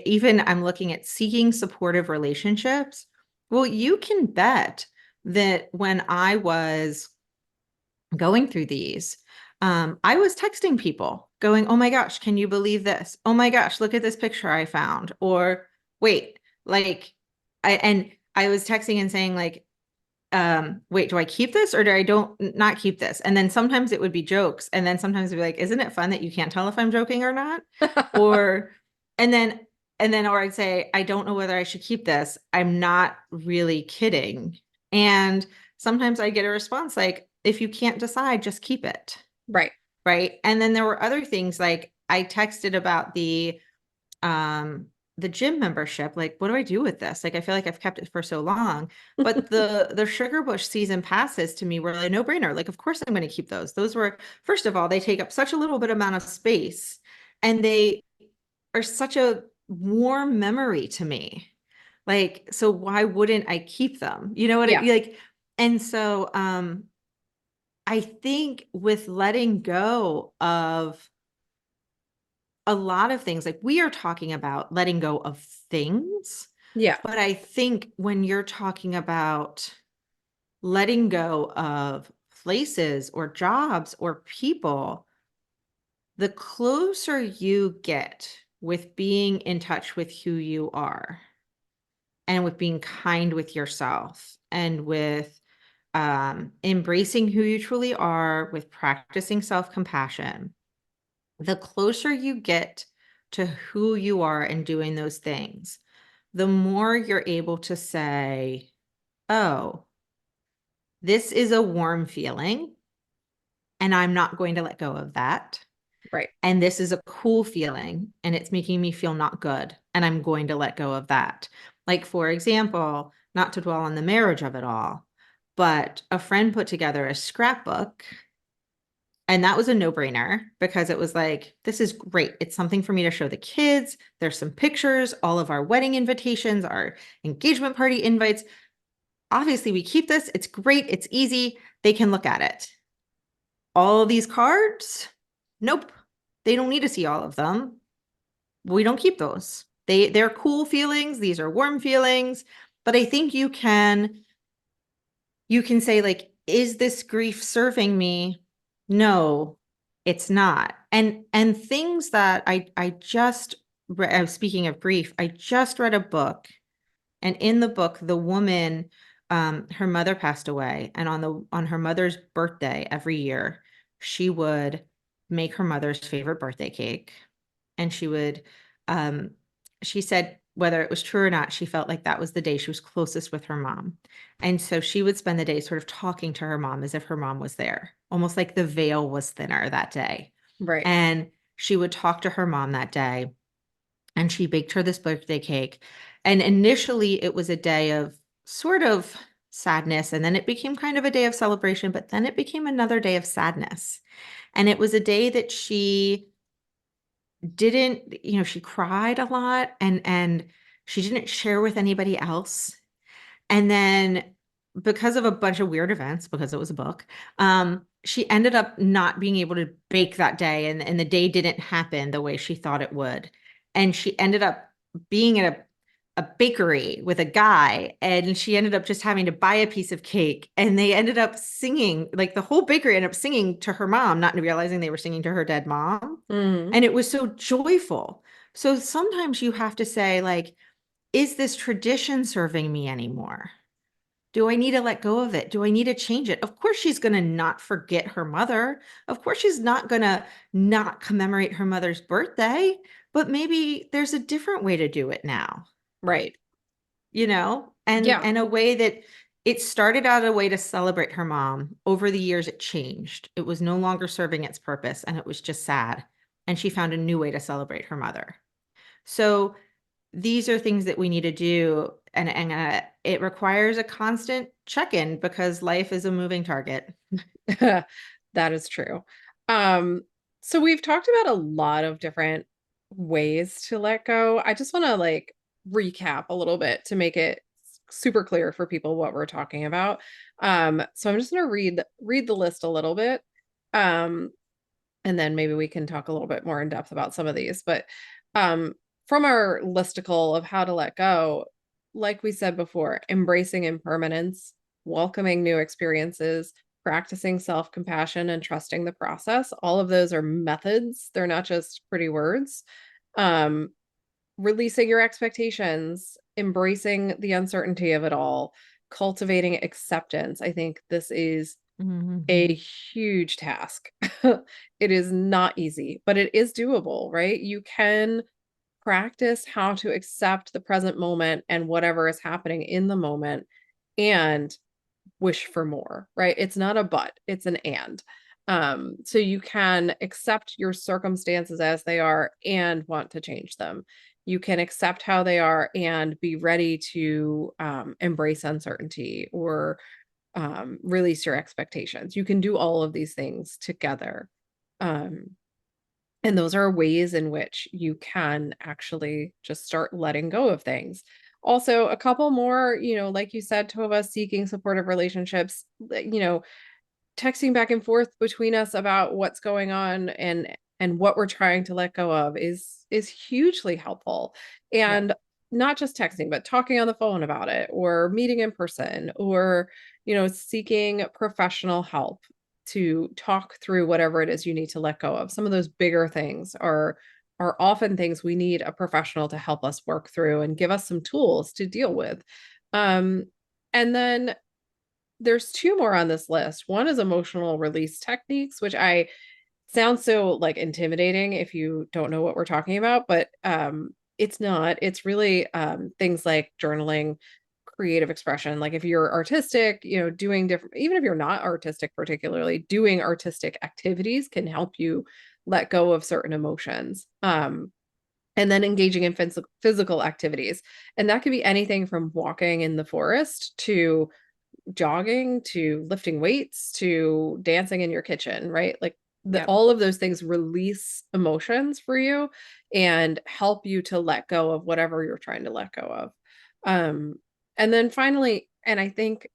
even I'm looking at seeking supportive relationships. Well, you can bet that when I was going through these, I was texting people going, oh my gosh, can you believe this? Oh my gosh, look at this picture I found. Or wait, like, I was texting and saying like, wait, do I keep this or do I don't not keep this? And then sometimes it would be jokes. And then sometimes it'd be like, isn't it fun that you can't tell if I'm joking or not? Or, and then, or I'd say, I don't know whether I should keep this. I'm not really kidding. And sometimes I get a response like, if you can't decide, just keep it. Right. Right. And then there were other things like I texted about the gym membership. Like, what do I do with this? Like, I feel like I've kept it for so long. But the Sugar Bush season passes to me were a no-brainer. Like, of course I'm going to keep those. Those were, first of all, they take up such a little bit amount of space and they are such a warm memory to me. Like, so why wouldn't I keep them? You know what Yeah. like, and so I think with letting go of a lot of things, like we are talking about letting go of things, Yeah. but I think when you're talking about letting go of places or jobs or people, the closer you get with being in touch with who you are and with being kind with yourself and with embracing who you truly are, with practicing self-compassion, the closer you get to who you are and doing those things, the more you're able to say, oh, this is a warm feeling, and I'm not going to let go of that. Right. And this is a cool feeling, and it's making me feel not good, and I'm going to let go of that. Like, for example, not to dwell on the marriage of it all, but a friend put together a scrapbook. And that was a no-brainer because it was like, this is great. It's something for me to show the kids. There's some pictures, all of our wedding invitations, our engagement party invites. Obviously, we keep this. It's great. It's easy. They can look at it. All of these cards, nope. They don't need to see all of them. We don't keep those. They're cool feelings. These are warm feelings. But I think you can say like, is this grief serving me? No, it's not. And things that I just read, speaking of grief, I just read a book, and in the book, the woman, her mother passed away, and on her mother's birthday every year, she would make her mother's favorite birthday cake, and um, she said whether it was true or not, she felt like that was the day she was closest with her mom. And so she would spend the day sort of talking to her mom as if her mom was there, almost like the veil was thinner that day. Right. And she would talk to her mom that day, and she baked her this birthday cake. And initially, it was a day of sort of sadness, and then it became kind of a day of celebration, but then it became another day of sadness. And it was a day that she didn't, she cried a lot, and she didn't share with anybody else. And then because of a bunch of weird events, because it was a book, she ended up not being able to bake that day, and the day didn't happen the way she thought it would. And she ended up being at a bakery with a guy, and she ended up just having to buy a piece of cake, and they ended up singing, like the whole bakery ended up singing to her mom, not realizing they were singing to her dead mom. Mhm. And it was so joyful. So sometimes you have to say, like, is this tradition serving me anymore? Do I need to let go of it? Do I need to change it? Of course, she's going to not forget her mother. Of course, she's not going to not commemorate her mother's birthday, but maybe there's a different way to do it now, Right. and Yeah. a way that it started out a way to celebrate her mom. Over the years, it changed. It was no longer serving its purpose, and it was just sad. And she found a new way to celebrate her mother. So these are things that we need to do, and it requires a constant check-in because life is a moving target. That is true. So we've talked about a lot of different ways to let go. I just want to like recap a little bit to make it super clear for people what we're talking about. So I'm just going to read the list a little bit. Um, and then maybe we can talk a little bit more in depth about some of these. But um, from our listicle of how to let go, like we said before, embracing impermanence, welcoming new experiences, practicing self-compassion, and trusting the process. All of those are methods. They're not just pretty words. Um, Releasing your expectations, embracing the uncertainty of it all, cultivating acceptance. I think this is a huge task. It is not easy, but it is doable, right? You can practice how to accept the present moment and whatever is happening in the moment and wish for more, right? It's not a but, it's an and. So you can accept your circumstances as they are and want to change them. You can accept how they are and be ready to embrace uncertainty or release your expectations. You can do all of these things together. Um, and those are ways in which you can actually just start letting go of things. Also, a couple more, like you said, Tova, seeking supportive relationships, texting back and forth between us about what's going on and what we're trying to let go of is hugely helpful. And not just texting, but talking on the phone about it or meeting in person or seeking professional help to talk through whatever it is you need to let go of. Some of those bigger things are often things we need a professional to help us work through and give us some tools to deal with. And then there's two more on this list. One is emotional release techniques, which I sounds so like intimidating if you don't know what we're talking about, but it's not. It's really things like journaling, creative expression. Like if you're artistic, doing different, even if you're not artistic particularly, doing artistic activities can help you let go of certain emotions. And then engaging in physical activities. And that could be anything from walking in the forest to jogging to lifting weights to dancing in your kitchen, right? Like all of those things release emotions for you and help you to let go of whatever you're trying to let go of. And then finally, and I think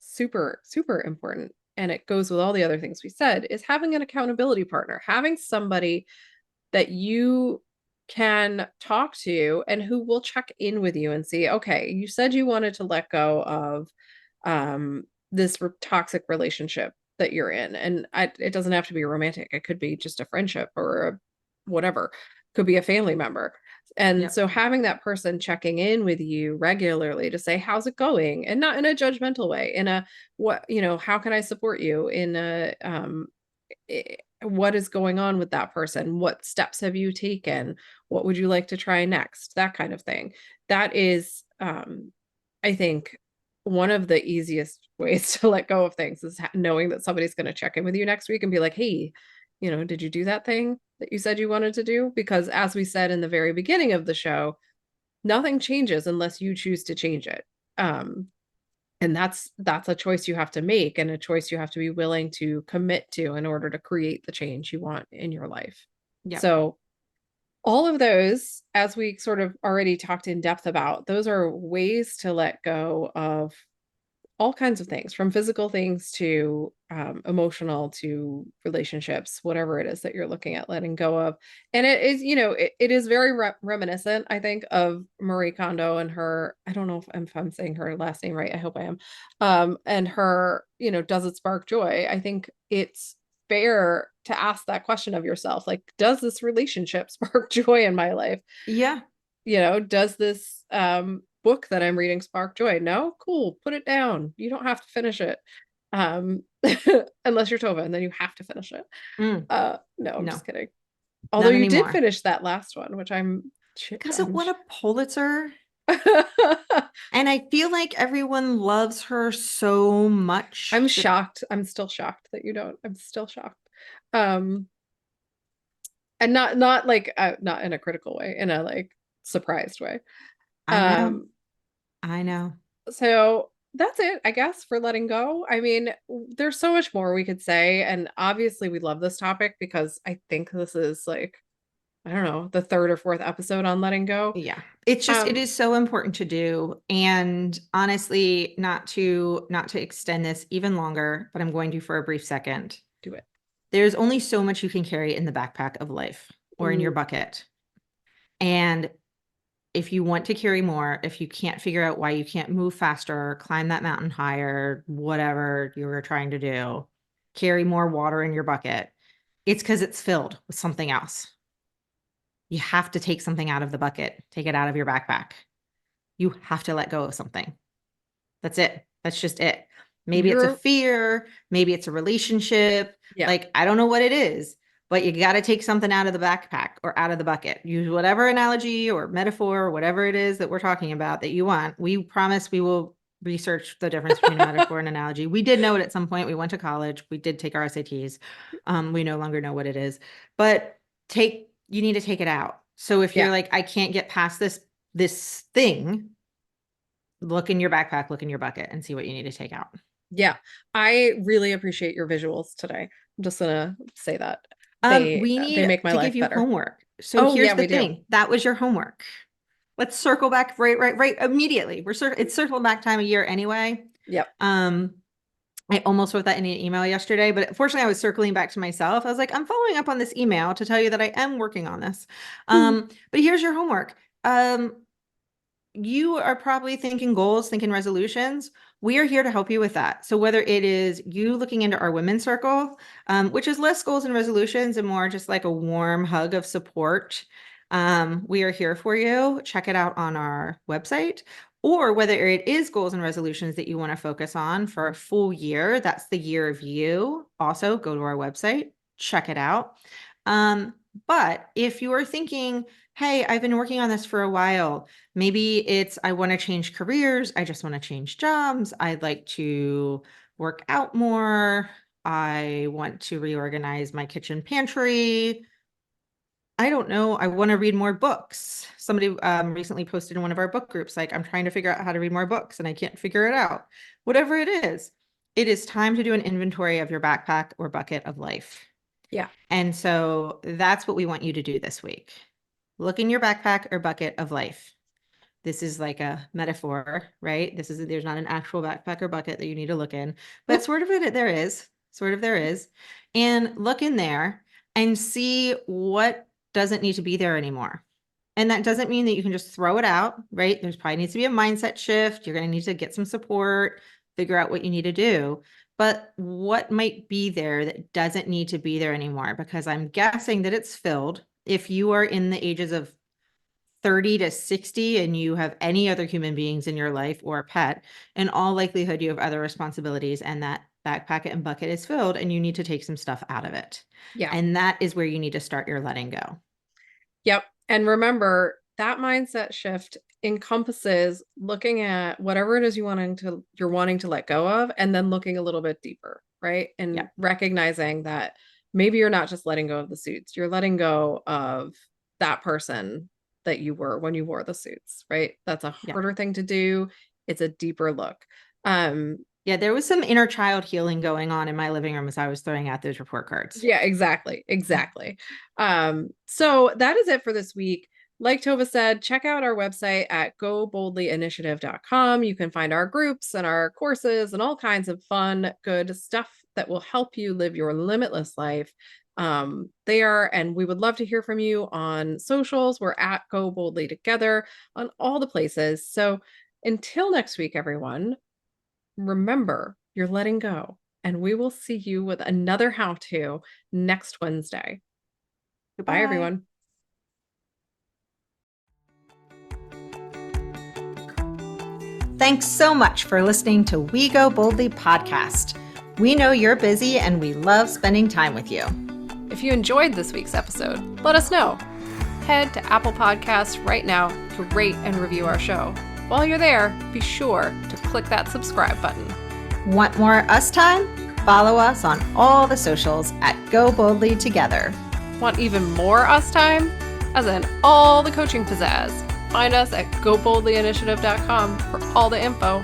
super, super important, and it goes with all the other things we said, is having an accountability partner, having somebody that you can talk to and who will check in with you and see, okay, you said you wanted to let go of this toxic relationship that you're in. And it doesn't have to be romantic. It could be just a friendship or whatever, could be a family member. And so having that person checking in with you regularly to say, how's it going? And not in a judgmental way, in a, how can I support you in a, what is going on with that person? What steps have you taken? What would you like to try next? That kind of thing. That is, I think, one of the easiest ways to let go of things is knowing that somebody's going to check in with you next week and be like, hey, did you do that thing that you said you wanted to do? Because as we said in the very beginning of the show, nothing changes unless you choose to change it. And that's a choice you have to make and a choice you have to be willing to commit to in order to create the change you want in your life. So all of those, as we sort of already talked in depth about, those are ways to let go of all kinds of things, from physical things to emotional to relationships, whatever it is that you're looking at letting go of. And it is, it is very reminiscent, I think, of Marie Kondo and her, I don't know if I'm saying her last name right. I hope I am. And her, does it spark joy? I think it's fair to ask that question of yourself. Like, does this relationship spark joy in my life? Yeah. Does this book that I'm reading spark joy? No? Cool. Put it down. You don't have to finish it. Unless you're Tovah, and then you have to finish it. Mm, No, I'm no, just kidding. Although not you did anymore. finish that last one, which Because it won a Pulitzer. I'm And I feel like everyone loves her so much. shocked. I'm still shocked that you don't. I'm still shocked. Um and not like not in a critical way, in a like surprised way. I know. Um I know. So that's it, I guess, for letting go. I mean, there's so much more we could say. And obviously, we love this topic because I think this is like, I don't know, the third or fourth episode on letting go. Yeah. It's just, it Um, is so important to do. And honestly, not to extend this even longer, but I'm going to for a brief second. do it. There's only so much you can carry in the backpack of life or in your Ooh, bucket. And if you want to carry more, if you can't figure out why you can't move faster, climb that mountain higher, whatever you were trying to do, carry more water in your bucket, it's because it's filled with something else. You have to take something out of the bucket, take it out of your backpack. You have to let go of something. That's it. That's just it. Maybe it's a you're fear, maybe it's a relationship. yeah, Like, I don't know what it is, but you got to take something out of the backpack or out of the bucket. Use whatever analogy or metaphor or whatever it is that we're talking about that you want. We promise we will research the difference between a metaphor and analogy. We did know it at some point. We went to college. We did take our SATs. We no longer know what it is, but you need to take it out. So if you're yeah, like, I can't get past this thing, look in your backpack, look in your bucket, and see what you need to take out. yeah. I really appreciate your visuals today. I'm just gonna say that they We they need make my to give life you better. homework. So Oh here's yeah, the we do. thing. That was your homework. Let's circle back right immediately. It's circle back time of year anyway. Yep. Um, I almost wrote that in an email yesterday, but fortunately I was circling back to myself. I was like, I'm following up on this email to tell you that I am working on this. But here's your homework. You are probably thinking goals, thinking resolutions. We are here to help you with that. So whether it is you looking into our women's circle, which is less goals and resolutions and more just like a warm hug of support, we are here for you. Check it out on our website. Or whether it is goals and resolutions that you want to focus on for a full year, that's the year of you. Also, go to our website, check it out. But if you are thinking, hey, I've been working on this for a while, maybe it's I want to change careers, I just want to change jobs, I'd like to work out more, I want to reorganize my kitchen pantry. I don't know. I want to read more books. Somebody recently posted in one of our book groups, like, I'm trying to figure out how to read more books and I can't figure it out. Whatever it is time to do an inventory of your backpack or bucket of life. Yeah. And so that's what we want you to do this week. Look in your backpack or bucket of life. This is like a metaphor, right? There's not an actual backpack or bucket that you need to look in, but sort of there is. And look in there and see what doesn't need to be there anymore. And that doesn't mean that you can just throw it out, right? There's probably needs to be a mindset shift. You're going to need to get some support, figure out what you need to do. But what might be there that doesn't need to be there anymore? Because I'm guessing that it's filled. If you are in the ages of 30 to 60 and you have any other human beings in your life or a pet, in all likelihood, you have other responsibilities and that backpack and bucket is filled and you need to take some stuff out of it. Yeah. And that is where you need to start your letting go. Yep. And remember, that mindset shift encompasses looking at whatever it is you're wanting to let go of, and then looking a little bit deeper, right? And Yeah. recognizing that maybe you're not just letting go of the suits, you're letting go of that person that you were when you wore the suits, right? That's a Yeah. harder thing to do. It's a deeper look. Yeah, there was some inner child healing going on in my living room as I was throwing out those report cards. Yeah, exactly. So that is it for this week. Like Tova said, check out our website at goboldlyinitiative.com. You can find our groups and our courses and all kinds of fun, good stuff that will help you live your limitless life there. And we would love to hear from you on socials. We're at Go Boldly Together on all the places. So until next week, everyone, remember you're letting go, and we will see you with another how-to next Wednesday. Goodbye, everyone. Thanks so much for listening to We Go Boldly podcast. We know you're busy and we love spending time with you. If you enjoyed this week's episode, let us know. Head to Apple Podcasts right now to rate and review our show. While you're there, be sure to click that subscribe button. Want more us time? Follow us on all the socials at Go Boldly Together. Want even more us time? As in all the coaching pizzazz. Find us at goboldlyinitiative.com for all the info.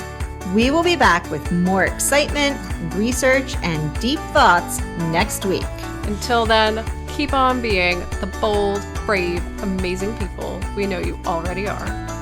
We will be back with more excitement, research, and deep thoughts next week. Until then, keep on being the bold, brave, amazing people we know you already are.